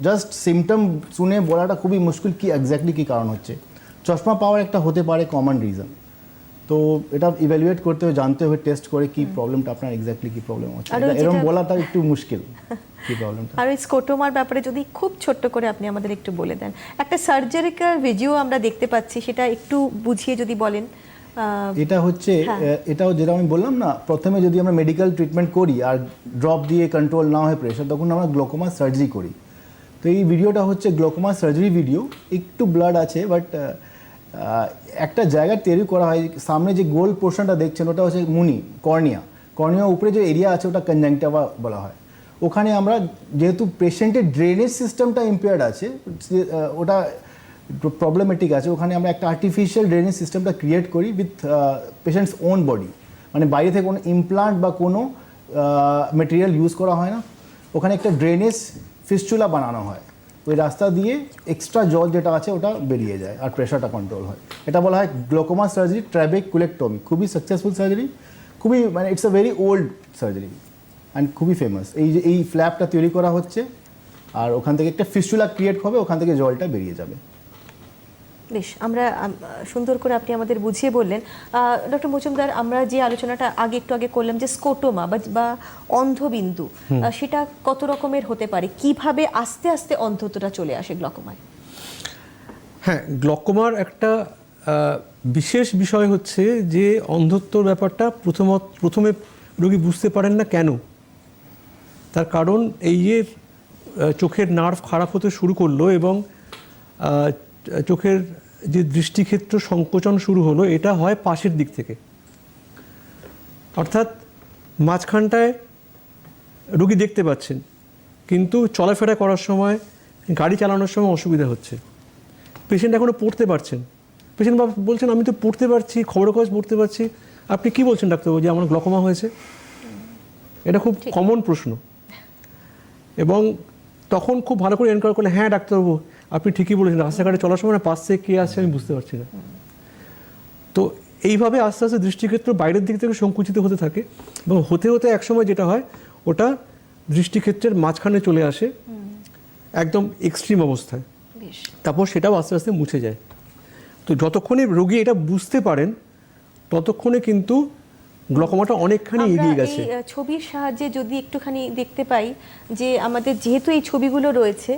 জাস্ট সিমটম শুনে বলাটা খুবই মুশকিল কি এক্স্যাক্টলি কী কারণ হচ্ছে। চশমা পাওয়ার একটা হতে পারে কমন রিজন, তো এটা ইভ্যালুয়েট করতে হবে, জানতে হবে টেস্ট করে কি প্রবলেমটা আপনার এক্স্যাক্টলি কি প্রবলেম হচ্ছে। এরকম বলাটা একটু মুশকিল কি প্রবলেমটা। আর ওই স্কোটোমার ব্যাপারে যদি খুব ছোট্ট করে আপনি আমাদের একটু বলে দেন। একটা সার্জারিক্যাল ভিডিও আমরা দেখতে পাচ্ছি, সেটা একটু বুঝিয়ে যদি বলেন। এটা হচ্ছে এটাও যেটা আমি বললাম না, প্রথমে যদি আমরা মেডিকেল ট্রিটমেন্ট করি আর ড্রপ দিয়ে কন্ট্রোল না হয় প্রেশার, তখন আমরা গ্লোকোমা সার্জারি করি। তো এই ভিডিওটা হচ্ছে গ্লোকোমা সার্জারি ভিডিও। একটু ব্লাড আছে, বাট একটা জায়গা তৈরি করা হয়, সামনে যে গোল পোর্শনটা দেখছেন ওটা হচ্ছে মুনি, কর্নিয়া উপরে যে এরিয়া আছে ওটা কনজাংটিভা বলা হয়। ওখানে আমরা যেহেতু পেশেন্টের ড্রেনেজ সিস্টেমটা ইম্পেয়ার্ড আছে, ওটা প্রবলেমেটিক আছে, ওখানে আমরা একটা আর্টিফিশিয়াল ড্রেনেজ সিস্টেমটা ক্রিয়েট করি উইথ পেশেন্টস ওন বডি, মানে বাইরে থেকে কোনো ইমপ্লান্ট বা কোনো মেটেরিয়াল ইউজ করা হয় না। ওখানে একটা ড্রেনেজ ফিস্চুলা বানানো হয়, ওই রাস্তা দিয়ে এক্সট্রা জল যেটা আছে ওটা বেরিয়ে যায় আর প্রেশারটা কন্ট্রোল হয়। এটা বলা হয় গ্লোকোমা সার্জারি, ট্র্যাবেকুলেক্টমি। খুবই সাকসেসফুল সার্জারি, খুবই মানে it's a very old surgery and খুবই ফেমাস। এই ফ্ল্যাপটা তৈরি করা হচ্ছে আর ওখান থেকে একটা ফিস্চুলা ক্রিয়েট হবে, ওখান থেকে জলটা বেরিয়ে যাবে। বেশ, আমরা সুন্দর করে আপনি আমাদের বুঝিয়ে বললেন। ডক্টর মজুমদার, আমরা যে আলোচনাটা একটু আগে করলাম যে স্কোটোমা বা অন্ধবিন্দু, সেটা কত রকমের হতে পারে, কিভাবে আস্তে আস্তে অন্ধত্বটা চলে আসে গ্লকোমায়? হ্যাঁ, গ্লকোমার একটা বিশেষ বিষয় হচ্ছে যে অন্ধত্বর ব্যাপারটা প্রথমে রোগী বুঝতে পারেন না কেন। তার কারণ এই যে চোখের নার্ভ খারাপ হতে শুরু করলো এবং চোখের যে দৃষ্টিক্ষেত্র সংকোচন শুরু হলো, এটা হয় পাশের দিক থেকে, অর্থাৎ মাঝখানটায় রোগী দেখতে পাচ্ছেন কিন্তু চলাফেরা করার সময়, গাড়ি চালানোর সময় অসুবিধা হচ্ছে। পেশেন্ট এখনও পড়তে পারছেন, পেশেন্ট বলছেন আমি তো পড়তে পারছি, খবরের কাগজ পড়তে পারছি, আপনি কি বলছেন ডাক্তারবাবু যে আমার গ্লকোমা হয়েছে? এটা খুব কমন প্রশ্ন। এবং তখন খুব ভালো করে এনকোয়ার করলে, হ্যাঁ ডাক্তারবাবু আপনি ঠিকই বলেছেন, রাস্তাঘাটে চলার সময় না পাশ থেকে কে আসছে আমি বুঝতে পারছি না। তো এইভাবে আস্তে আস্তে দৃষ্টিক্ষেত্র বাইরের দিক থেকে সংকুচিত হতে থাকে এবং হতে হতে একসময় যেটা হয় ওটা দৃষ্টিক্ষেত্রের মাঝখানে চলে আসে একদম এক্সট্রিম অবস্থায়, তারপর সেটাও আস্তে আস্তে মুছে যায়। তো যতক্ষণে রোগী এটা বুঝতে পারেন ততক্ষণে কিন্তু গ্লকোমাটা অনেকখানি আমরা এগিয়ে গেছে। এই ছবির সাহায্যে যদি একটুখানি দেখতে পাই যে আমাদের যেহেতু এই ছবিগুলো রয়েছে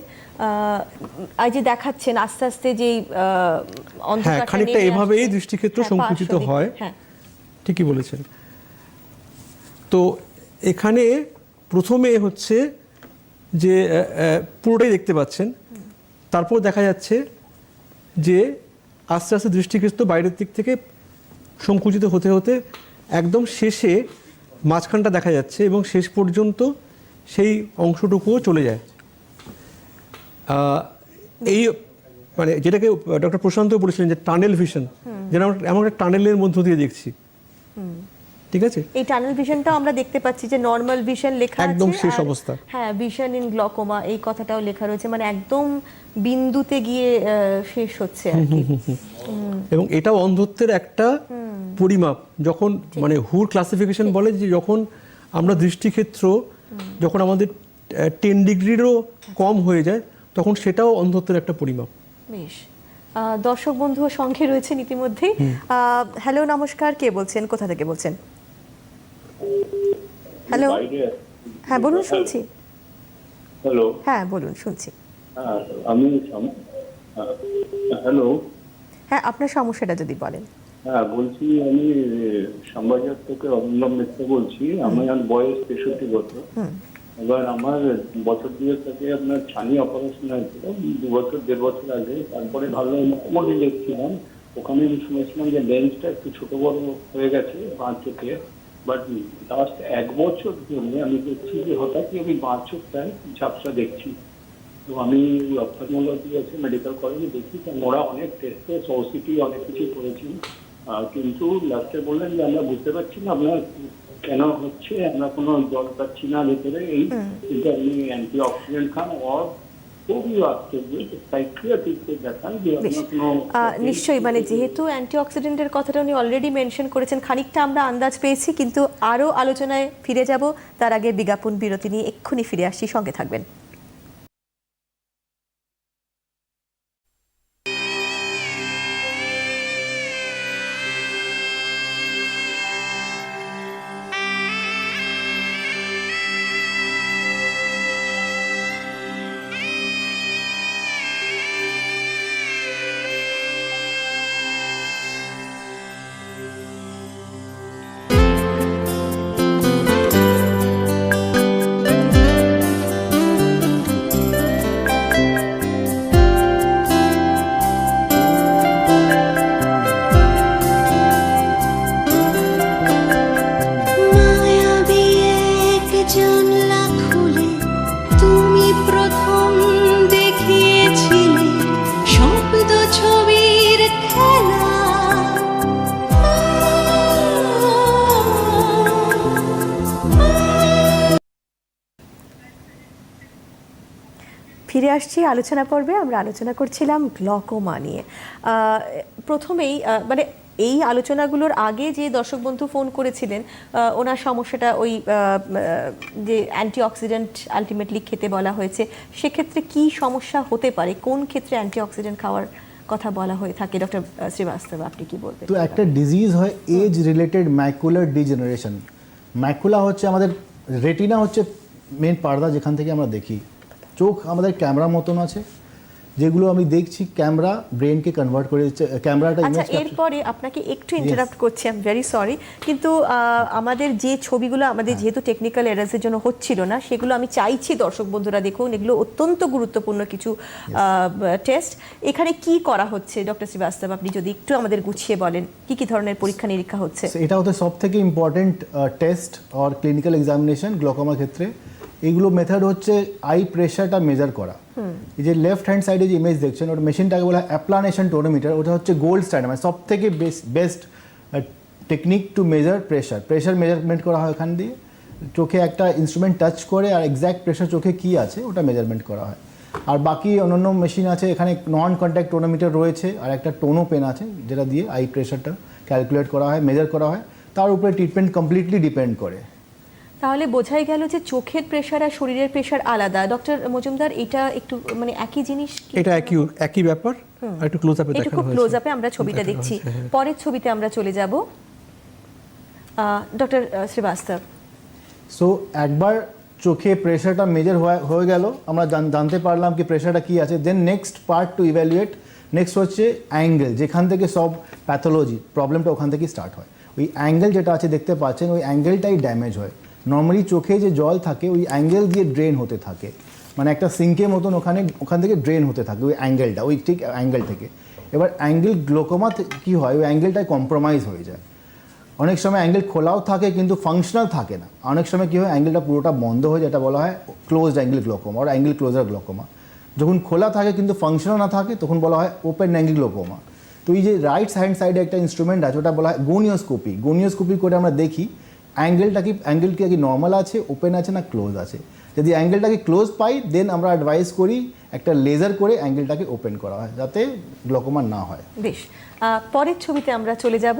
আজ যে দেখাচ্ছেন আস্তে আস্তে যে হ্যাঁ, খানিকটা এভাবেই দৃষ্টিক্ষেত্র সংকুচিত হয়। হ্যাঁ, ঠিকই বলেছেন। তো এখানে প্রথমে হচ্ছে যে পুরোটাই দেখতে পাচ্ছেন, তারপর দেখা যাচ্ছে যে আস্তে আস্তে দৃষ্টিক্ষেত্র বাইরের দিক থেকে সংকুচিত হতে হতে একদম শেষে মাঝখানটা দেখা যাচ্ছে এবং শেষ পর্যন্ত সেই অংশটুকুও চলে যায়। এই মানে যেটাকে ডক্টর প্রশান্ত বলেছিলেন যে টানেল ভিশন, যেন এমন একটা টানেলের মধ্য দিয়ে দেখছি। ঠিক আছে, এই টানেল ভিশনটাও আমরা দেখতে পাচ্ছি যে নরমাল ভিশন লেখা আছে, একদম শেষ আর অবস্থা। হ্যাঁ, ভিশন ইন গ্লকোমা এই কথাটাও লেখা রয়েছে, মানে একদম বিন্দুতে গিয়ে শেষ হচ্ছে আর কি। এবং এটাও অন্ধত্বের একটা পরিমাপ। যখন মানে হুর ক্লাসিফিকেশন বলে যে যখন আমরা দৃষ্টিক্ষেত্র যখন আমাদের 10 ডিগ্রিরও কম হয়ে যায় তখন সেটাও অন্ধত্বের একটা পরিমাপ। বেশ, দর্শক বন্ধু সঙ্গে রয়েছেন ইতিমধ্যেই। হ্যালো, নমস্কার, কে বলছেন, কোথা থেকে বলছেন? হ্যালো, হ্যাঁ বলুন, শুনছি। হ্যালো, হ্যাঁ বলুন, শুনছি। আমি হ্যালো, হ্যাঁ, আপনার সমস্যাটা যদি বলেন। হ্যাঁ বলছি, আমি শ্যামবাজার থেকে অরিন্দম মিত্র বলছি। আমার বয়স 63 বছর। এবার আমার বছর দুয়েক থেকে আপনার ছানি অপারেশন হয়েছিল 2 বছর 1.5 বছর আগে। তারপরে ভালো মোটামুটি দেখছিলাম, ওখানে আমি শুনেছিলাম যে লেন্সটা একটু ছোট বড় হয়ে গেছে বাঁ চোখে। বাট লাস্ট 1 বছর ধরে আমি দেখছি যে হঠাৎই আমি বাঁ চোখটায় ঝাপসা দেখছি। তো আমি অপথলমোলজি আছে মেডিকেল কলেজে দেখি, ওরা অনেক টেস্ট ওসিটি অনেক কিছু করেছি, কিন্তু লাস্টে বললেন যে আমরা বুঝতে পারছি না আপনার কেন হচ্ছে, আমরা কোনো জল পাচ্ছি না ভেতরে, এই কিন্তু আপনি অ্যান্টি অক্সিডেন্ট খান আর খুবই সাইকিয়াট্রিস্টকে দেখান যে আপনার কোনো। নিশ্চয়ই, মানে যেহেতু অ্যান্টিঅক্সিডেন্টের কথাটা উনি অলরেডি মেনশন করেছেন, খানিকটা আমরা আন্দাজ পেয়েছি, কিন্তু আরও আলোচনায় ফিরে যাব। তার আগে বিজ্ঞাপন বিরতি নিয়ে এক্ষুনি ফিরে আসছি, সঙ্গে থাকবেন। ফিরে আসছি আলোচনা পর্বে। আমরা আলোচনা করছিলাম গ্লকোমা নিয়ে। প্রথমেই মানে এই আলোচনাগুলোর আগে যে দর্শক বন্ধু ফোন করেছিলেন, ওনার সমস্যাটা ওই যে অ্যান্টিঅক্সিডেন্ট আলটিমেটলি খেতে বলা হয়েছে, সেক্ষেত্রে কি সমস্যা হতে পারে, কোন ক্ষেত্রে অ্যান্টিঅক্সিডেন্ট খাওয়ার কথা বলা হয়ে থাকে? ডক্টর শ্রীবাস্তব, আপনি কি বলবেন? তো একটা ডিজিজ হয় age related macular degeneration. Macula হচ্ছে আমাদের রেটিনা, হচ্ছে মেন পর্দা যেখান থেকে আমরা দেখি। চোখ আমাদের ক্যামেরা মতন আছে, যেগুলো আমি দেখছি ক্যামেরা ব্রেনকে কনভার্ট করে দিচ্ছে, ক্যামেরাটা আচ্ছা, ইমেজ ক্যাপচার। এরপরে আপনাকে একটু ইন্টারাপ্ট করছি, আই এম ভেরি সরি, কিন্তু আমাদের যে ছবিগুলো আমাদের যেহেতু টেকনিক্যাল এরার্সের জন্য হচ্ছিল না, সেগুলো আমি চাইছি দর্শক বন্ধুরা দেখুন। এগুলো অত্যন্ত গুরুত্বপূর্ণ কিছু টেস্ট। এখানে কি করা হচ্ছে ডক্টর শ্রীবাস্তব, আপনি যদি একটু আমাদের গুছিয়ে বলেন কি কি ধরনের পরীক্ষা নিরীক্ষা হচ্ছে? এটা হচ্ছে সব থেকে ইম্পর্টেন্ট টেস্ট আর ক্লিনিক্যাল এক্সামিনেশন গ্লকোমা ক্ষেত্রে। এগুলো মেথড হচ্ছে আই প্রেশারটা মেজার করা। এই যে লেফট হ্যান্ড সাইডে যে ইমেজ দেখছেন, ওটা মেশিনটাকে বলা হয় অ্যাপ্লানেশন টোনোমিটার। ওটা হচ্ছে গোল্ড স্ট্যান্ডার্ড, মানে সব থেকে best technique to measure pressure. Pressure measurement করা হয় এখান দিয়ে, চোখে একটা ইনস্ট্রুমেন্ট টাচ করে আর এক্স্যাক্ট প্রেশার চোখে কী আছে ওটা মেজারমেন্ট করা হয়। আর বাকি অন্যান্য মেশিন আছে, এখানে নন কন্ট্যাক্ট টোনোমিটার রয়েছে আর একটা টোনো পেন আছে, যেটা দিয়ে আই প্রেশারটা ক্যালকুলেট করা হয়, মেজার করা হয়। তার উপরে ট্রিটমেন্ট কমপ্লিটলি ডিপেন্ড করে। তাহলে বোঝাই গেল যে চোখের প্রেশার আর শরীরের প্রেশার আলাদা। ডক্টর মজুমদার, এটা একটু মানে একই জিনিস? এটা একই ব্যাপার। আর একটু ক্লোজ আপে একটু দেখানো হয়েছে। ক্লোজ আপে আমরা ছবিটা দেখছি। পরের ছবিতে আমরা চলে যাব। ডক্টর শ্রীবাস্তব, সো একবার চোখে প্রেশারটা মেজর হয়ে গেল, আমরা জানতে পারলাম কি প্রেশারটা কি আছে, then next part to evaluate next হচ্ছে অ্যাঙ্গেল, যেখান থেকে সব প্যাথোলজি প্রবলেমটা ওখান থেকেই স্টার্ট হয়। ওই অ্যাঙ্গেল যেটা আছে দেখতে পাচ্ছেন, ওই অ্যাঙ্গেলটাই ড্যামেজ হয়। নর্মালি চোখে যে জল থাকে ওই অ্যাঙ্গেল দিয়ে ড্রেন হতে থাকে, মানে একটা সিঙ্কের মতন ওখান থেকে ড্রেন হতে থাকে ওই অ্যাঙ্গেলটা, ওই ঠিক অ্যাঙ্গেল থেকে। এবার অ্যাঙ্গেল গ্লোকোমা কী হয়, ওই অ্যাঙ্গেলটাই কম্প্রোমাইজ হয়ে যায়। অনেক সময় অ্যাঙ্গেল খোলাও থাকে কিন্তু ফাংশনাল থাকে না। অনেক সময় কী হয়, অ্যাঙ্গেলটা পুরোটা বন্ধ হয়ে যেটা বলা হয় ক্লোজড অ্যাঙ্গেল গ্লোকোমা আর অ্যাঙ্গেল ক্লোজার গ্লোকোমা। যখন খোলা থাকে কিন্তু ফাংশনাল না থাকে তখন বলা হয় ওপেন অ্যাঙ্গেল গ্লোকোমা। তো এই যে রাইট হ্যান্ড সাইডে একটা ইনস্ট্রুমেন্ট আছে ওটা বলা হয় গোনিওস্কোপি। গোনিওস্কোপি করে আমরা দেখি অ্যাঙ্গেল কি নর্মাল আছে, ওপেন আছে না ক্লোজ আছে। যদি অ্যাঙ্গেলটাকে ক্লোজ পাই দেন আমরা অ্যাডভাইস করি একটা লেজার করে অ্যাঙ্গেলটাকে ওপেন করা হয় যাতে গ্লোকোমা না হয়। বেশ, পরের ছবিতে আমরা চলে যাব।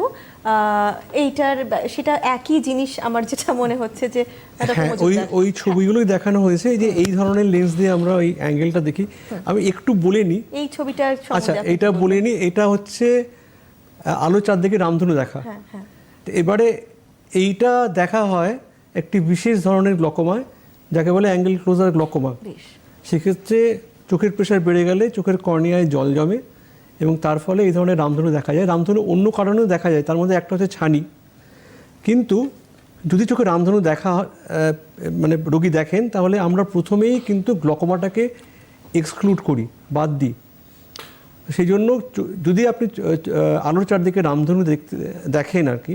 সেটা একই জিনিস আমার যেটা মনে হচ্ছে যে হ্যাঁ, ওই ছবিগুলোই দেখানো হয়েছে যে এই ধরনের লেন্স দিয়ে আমরা ওই অ্যাঙ্গেলটা দেখি। আমি একটু বলে নিই এই ছবিটার আচ্ছা, এটা বলে নিই, এটা হচ্ছে আলো চারদিকে রামধনু দেখা। তো এবারে এইটা দেখা হয় একটি বিশেষ ধরনের গ্লোকোমায় যাকে বলে অ্যাঙ্গেল ক্লোজার গ্লোকোমা। সেক্ষেত্রে চোখের প্রেশার বেড়ে গেলে চোখের কর্নিয়ায় জল জমে এবং তার ফলে এই ধরনের রামধনু দেখা যায়। রামধনু অন্য কারণেও দেখা যায়, তার মধ্যে একটা হচ্ছে ছানি। কিন্তু যদি চোখে রামধনু দেখা মানে রোগী দেখেন তাহলে আমরা প্রথমেই কিন্তু গ্লোকোমাটাকে এক্সক্লুড করি, বাদ দিই। সেই জন্য যদি আপনি আলোর চারদিকে রামধনু দেখেন আর কি,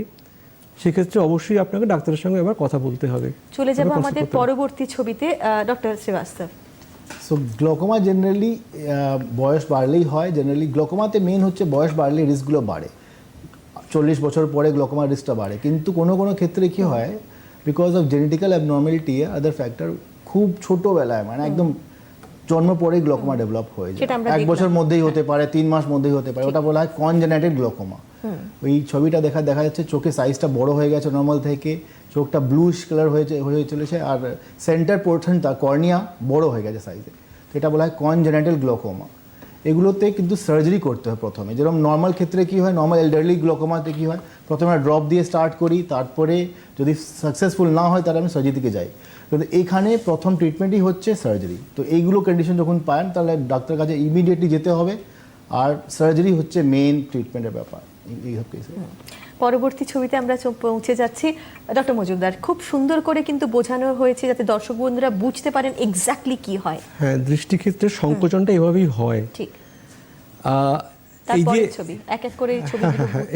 সেক্ষেত্রে অবশ্যই আপনাকে ডাক্তারের সঙ্গে এবার কথা বলতে হবে। চলে যাব আমাদের পরবর্তী ছবিতে, doctor Srivastava. So glaucoma generally বয়স বাড়লেই হয়। জেনারেলি গ্লোকোমাতে মেন হচ্ছে বয়স বাড়লে রিস্কগুলো বাড়ে, 40 বছর পরে গ্লোকোমার রিস্কটা বাড়ে। কিন্তু কোনো কোনো ক্ষেত্রে কী হয়, because of genetical abnormality other factor, খুব ছোটোবেলায় মানে একদম জন্ম পরেই গ্লোকোমা ডেভেলপ হয়ে যায়। 1 বছর মধ্যেই হতে পারে, 3 মাস মধ্যেই হতে পারে, ওটা বলা হয় কনজেনাইটেড গ্লোকোমা। ওই ছবিটা দেখা যাচ্ছে চোখের সাইজটা বড় হয়ে গেছে নর্মাল থেকে, চোখটা ব্লুইশ কালার হয়ে চলেছে আর সেন্টার পোর্শনটা কর্নিয়া বড় হয়ে গেছে সাইজে, তো এটা বলা হয় কনজেনাইটাল গ্লোকোমা। এগুলোতে কিন্তু সার্জারি করতে হয় প্রথমে। যেরকম নর্মাল ক্ষেত্রে কী হয়, নর্মাল এল্ডারলি গ্লোকোমাতে কী হয়, প্রথমে ড্রপ দিয়ে স্টার্ট করি, তারপরে যদি সাকসেসফুল না হয় তাহলে আমি সার্জারি দিকে যাই। কিন্তু এইখানে প্রথম ট্রিটমেন্টই হচ্ছে সার্জারি। তো এইগুলো কন্ডিশন যখন পান তাহলে ডাক্তার কাছে ইমিডিয়েটলি যেতে হবে, আর সার্জারি হচ্ছে মেইন ট্রিটমেন্টের ব্যাপার এইসব কেসে। পরবর্তী ছবিতে আমরা পৌঁছে যাচ্ছি। ডক্টর মজুমদার, খুব সুন্দর করে কিন্তু বোঝানো হয়েছে যাতে দর্শক বন্ধুরা বুঝতে পারেন এক্স্যাক্টলি কি হয়। হ্যাঁ, দৃষ্টিক্ষেত্রে সংকোচনটা এভাবেই হয়। ঠিক। এই যে ছবি এক এক করে ছবি,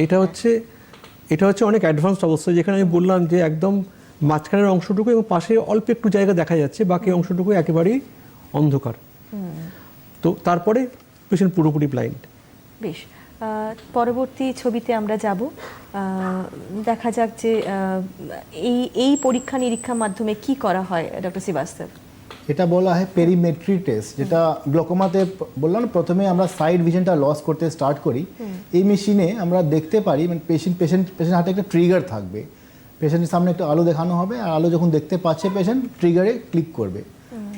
এটা হচ্ছে অনেক অ্যাডভান্সড অবস্থা, যেখানে আমি বললাম যে একদম মাঝখানের অংশটুকু এবং পাশে অল্প একটু জায়গা দেখা যাচ্ছে, বাকি অংশটুকু একেবারেই অন্ধকার। তো তারপরে পেশেন্ট পুরোপুরি ব্লাইন্ড। বেশ, পরবর্তী ছবিতে আমরা যাব। দেখা যাক যে এই পরীক্ষা নিরীক্ষার মাধ্যমে কি করা হয় ডক্টর শ্রীবাস্তব। এটা বলা হয় পেরিমেট্রি টেস্ট, যেটা গ্লোকোমাতে বললাম প্রথমে আমরা সাইড ভিশনটা লস করতে স্টার্ট করি। এই মেশিনে আমরা দেখতে পারি, মানে পেশেন্ট হাতে একটা ট্রিগার থাকবে, পেশেন্টের সামনে একটা আলো দেখানো হবে, আর আলো যখন দেখতে পাচ্ছে পেশেন্ট ট্রিগারে ক্লিক করবে।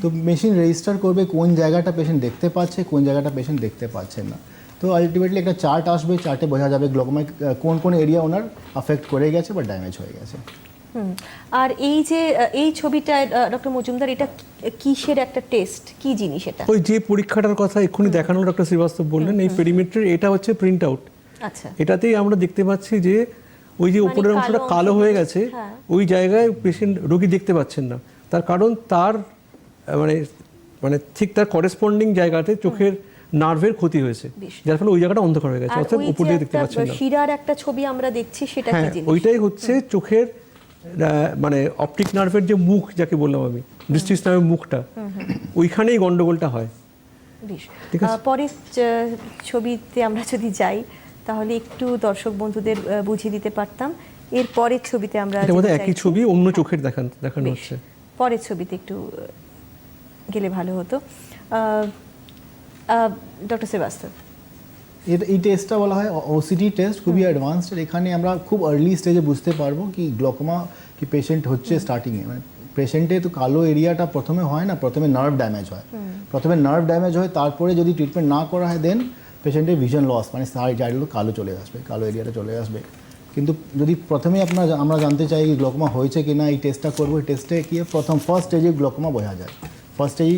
তো মেশিন রেজিস্টার করবে কোন জায়গাটা পেশেন্ট দেখতে পাচ্ছে, কোন জায়গাটা পেশেন্ট দেখতে পাচ্ছে না। তো আলটিমেটলি একটা চার্ট আসবে, চার্টে বোঝা যাবে গ্লোকোমায় কোন কোন এরিয়া ওনার আফেক্ট করে গেছে বা ড্যামেজ হয়ে গেছে। আর এই ছবিটা ডক্টর মজুমদার, এটা কিসের একটা টেস্ট, কি জিনিস এটা? ওই যে পরীক্ষাটার কথা এক্ষুনি দেখানো ডক্টর শ্রীবাস্তব বললেন, এই পেরিমেট্রির, এটা হচ্ছে প্রিন্ট আউট। আচ্ছা, এটাতেই আমরা দেখতে পাচ্ছি যে ওই যে উপরের অংশটা কালো হয়ে গেছে, ওই জায়গায় পেশেন্ট রোগী দেখতে পাচ্ছেন না। তার কারণ তার মানে ঠিক তার করেসপন্ডিং জায়গাতে চোখের নার্ভের ক্ষতি হয়েছে, যার ফলে ওই জায়গাটা অন্ধকার হয়ে গেছে, অর্থাৎ উপর দিয়ে দেখতে পাচ্ছেন না। শিরার একটা ছবি আমরা দেখছি, সেটা কি জিনিস? ওইটাই হচ্ছে চোখের মানে অপটিক নার্ভের যে মুখ যাকে বললাম আমি, দৃষ্টি স্নায়ুর মুখটা, ওইখানেই গন্ডগোলটা হয়। বেশ, পরের ছবিতে আমরা যদি যাই তাহলে একটু দর্শক বন্ধুদের বুঝিয়ে দিতে পারতাম। এর পরের ছবিতে আমরা একই ছবি অন্য চোখের দেখানো হচ্ছে। পরের ছবিতে একটু গেলে ভালো হতো। ডক্টর শ্রীবাস্তব, এই টেস্টটা বলা হয় ওসিটি টেস্ট, খুবই অ্যাডভান্সড। এখানে আমরা খুব আর্লি স্টেজে বুঝতে পারবো কি গ্লোকোমা কি পেশেন্ট হচ্ছে স্টার্টিংয়ে। মানে পেশেন্টে তো কালো এরিয়াটা প্রথমে হয় না, প্রথমে নার্ভ ড্যামেজ হয়, তারপরে যদি ট্রিটমেন্ট না করা হয় দেন পেশেন্টের ভিশন লস, মানে সাইডগুলো কালো চলে আসবে, কালো এরিয়াটা চলে আসবে। কিন্তু যদি প্রথমেই আমরা জানতে চাই গ্লোকোমা হয়েছে কি না, এই টেস্টটা করবো। এই টেস্টে কি ফার্স্ট স্টেজে গ্লোকোমা বোঝা যায়। ফার্স্ট স্টেজেই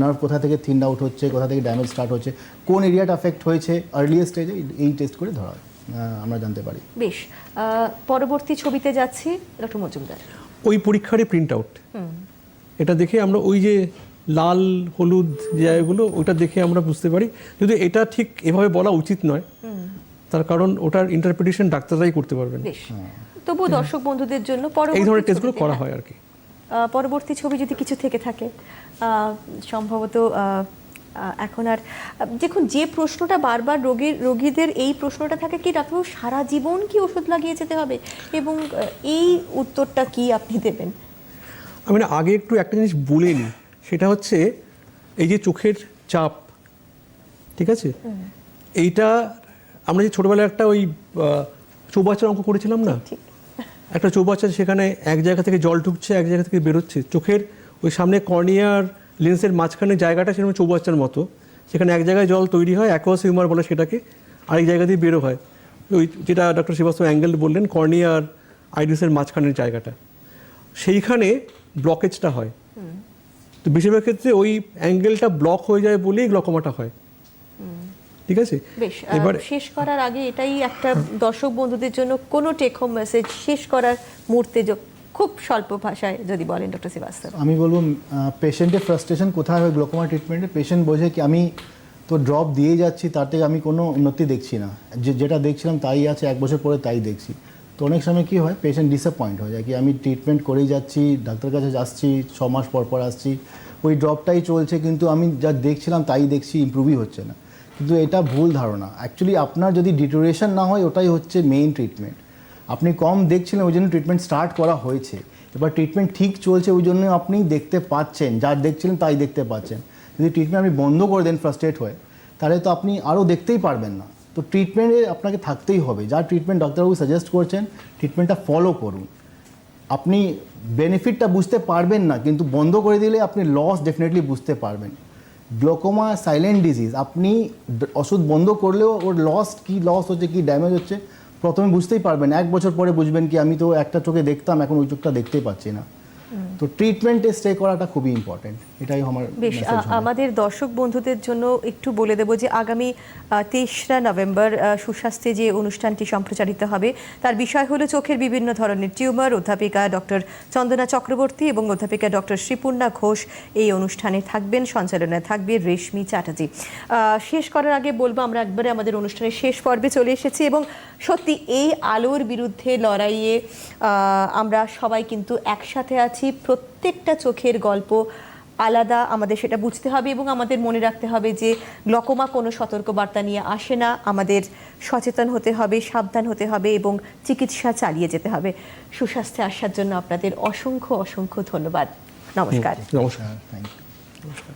নার্ভ কোথা থেকে থিন আউট হচ্ছে, কোথা থেকে ড্যামেজ স্টার্ট হচ্ছে, কোন এরিয়াটা আফেক্ট হয়েছে, আর্লিয়েস্ট স্টেজে এই টেস্ট করে ধরা আমরা জানতে পারি। বেশ, পরবর্তী ছবিতে যাচ্ছি ডক্টর মজুমদার। ওই পরীক্ষারই প্রিন্ট আউট, এটা দেখে আমরা ওই যে লাল হলুদ জায়গাগুলো ওটা দেখে আমরা বুঝতে পারি, যদি এটা ঠিক এভাবে বলা উচিত নয়, তার কারণ ওটার ইন্টারপ্রিটেশন ডাক্তাররাই করতে পারবেন। বেশ, তবুও দর্শক বন্ধুদের জন্য এই পরবর্তী ধরনের টেস্টগুলো ছবিতে, করা হ্যাঁ, হয় আর কি। পরবর্তী ছবি যদি কিছু থেকে থাকে, সম্ভবত এখন আর দেখুন, যে প্রশ্নটা বারবার রোগীদের এই প্রশ্নটা থাকে কি ডাক্তারবাবু সারা জীবন কি ওষুধ লাগিয়ে যেতে হবে, এবং এই উত্তরটা কি আপনি দেবেন? আমি না আগে একটু একটা জিনিস বলে নিই, সেটা হচ্ছে এই যে চোখের চাপ, ঠিক আছে, এইটা আমরা যে ছোটোবেলায় একটা ওই চৌবাচ্চার অঙ্ক করেছিলাম না, ঠিক। একটা চৌবাচ্চা, সেখানে এক জায়গা থেকে জল ঢুকছে, এক জায়গা থেকে বেরোচ্ছে, চোখের ওই সামনে কর্নিয়ার লেন্সের মাঝখানে জায়গাটা সেরকম চৌবাচ্চার মতো, সেখানে এক জায়গায় জল তৈরি হয়, অ্যাকোয়াস হিউমার বলে সেটাকে, আরেক জায়গা দিয়ে বেরো হয়, ওই যেটা ডক্টর শ্রীবাস্তব অ্যাঙ্গেল বললেন, কর্নিয়ার আইরিসের মাঝখানের জায়গাটা, সেইখানে ব্লকেজটা হয়। তো বেশিরভাগ ক্ষেত্রে ওই অ্যাঙ্গেলটা ব্লক হয়ে যায় বলেই গ্লকোমাটা হয়, ঠিক আছে। বেশ, এবার শেষ করার আগে এটাই একটা দর্শক বন্ধুদের জন্য কোনো টেক হোম মেসেজ শেষ করার মুহূর্তে খুব স্বল্প ভাষায় যদি বলেন ডক্টর শ্রীবাস্তব। আমি বলবো পেশেন্টের ফ্রাস্ট্রেশন কোথায় হয় গ্লোকোমা ট্রিটমেন্টে, পেশেন্ট বোঝে কি আমি তো ড্রপ দিয়ে যাচ্ছি, তার থেকে আমি কোনো উন্নতি দেখছি না, যেটা দেখছিলাম তাই আছে, 1 বছর পরে তাই দেখছি। তো অনেক সময় কী হয়, পেশেন্ট ডিসঅ্যাপয়েন্ট হয়ে যায় কি আমি ট্রিটমেন্ট করেই যাচ্ছি, ডাক্তারের কাছে যাচ্ছি, 6 মাস পর পর আসছি, ওই ড্রপটাই চলছে, কিন্তু আমি যা দেখছিলাম তাই দেখছি, ইমপ্রুভই হচ্ছে না। কিন্তু এটা ভুল ধারণা। অ্যাকচুয়ালি আপনার যদি ডিটোরেশন না হয়, ওটাই হচ্ছে মেইন ট্রিটমেন্ট। আপনি কম দেখছিলেন, ওই জন্য ট্রিটমেন্ট স্টার্ট করা হয়েছে, এবার ট্রিটমেন্ট ঠিক চলছে, ওই জন্য আপনি দেখতে পাচ্ছেন, যা দেখছিলেন তাই দেখতে পাচ্ছেন। যদি ট্রিটমেন্ট আপনি বন্ধ করে দেন ফ্রাস্ট্রেট হয়ে, তাহলে তো আপনি আরও দেখতেই পারবেন না। তো ট্রিটমেন্টে আপনাকে থাকতেই হবে, যা ট্রিটমেন্ট ডাক্তারবাবু সাজেস্ট করছেন ট্রিটমেন্টটা ফলো করুন। আপনি বেনিফিটটা বুঝতে পারবেন না, কিন্তু বন্ধ করে দিলে আপনি লস ডেফিনেটলি বুঝতে পারবেন। গ্লোকোমা সাইলেন্ট ডিজিজ, আপনি ওষুধ বন্ধ করলেও ওর কী লস হচ্ছে, কী ড্যামেজ হচ্ছে প্রথমে বুঝতেই পারবেন, 1 বছর পরে বুঝবেন কি আমি তো একটা চোখে দেখতাম, এখন ওই চোখটা দেখতেই পাচ্ছি না। তো ট্রিটমেন্টে স্টে করাটা খুবই ইম্পর্টেন্ট, এটাই আমার বেশ, আমাদের দর্শক বন্ধুদের জন্য একটু বলে দেব যে আগামী 23 নভেম্বর সুস্বাস্থ্যে যে অনুষ্ঠানটি সম্প্রচারিত হবে, তার বিষয় হলো চোখের বিভিন্ন ধরনের টিউমার। অধ্যাপিকা ডক্টর চন্দনা চক্রবর্তী এবং অধ্যাপিকা ডক্টর শ্রীপূর্ণা ঘোষ এই অনুষ্ঠানে থাকবেন, সঞ্চালনায় থাকবে রেশমি চ্যাটার্জি। শেষ করার আগে বলবো, আমরা একবারে আমাদের অনুষ্ঠানের শেষ পর্বে চলে এসেছি, এবং সত্যি এই আলোর বিরুদ্ধে লড়াইয়ে আমরা সবাই কিন্তু একসাথে আছি। প্রত্যেকটা চোখের গল্প আলাদা, আমাদের সেটা বুঝতে হবে, এবং আমাদের মনে রাখতে হবে যে গ্লকোমা কোনো সতর্কবার্তা নিয়ে আসে না। আমাদের সচেতন হতে হবে, সাবধান হতে হবে, এবং চিকিৎসা চালিয়ে যেতে হবে। সুস্বাস্থ্যে আসার জন্য আপনাদের অসংখ্য অসংখ্য ধন্যবাদ। নমস্কার। নমস্কার। Thank you. নমস্কার।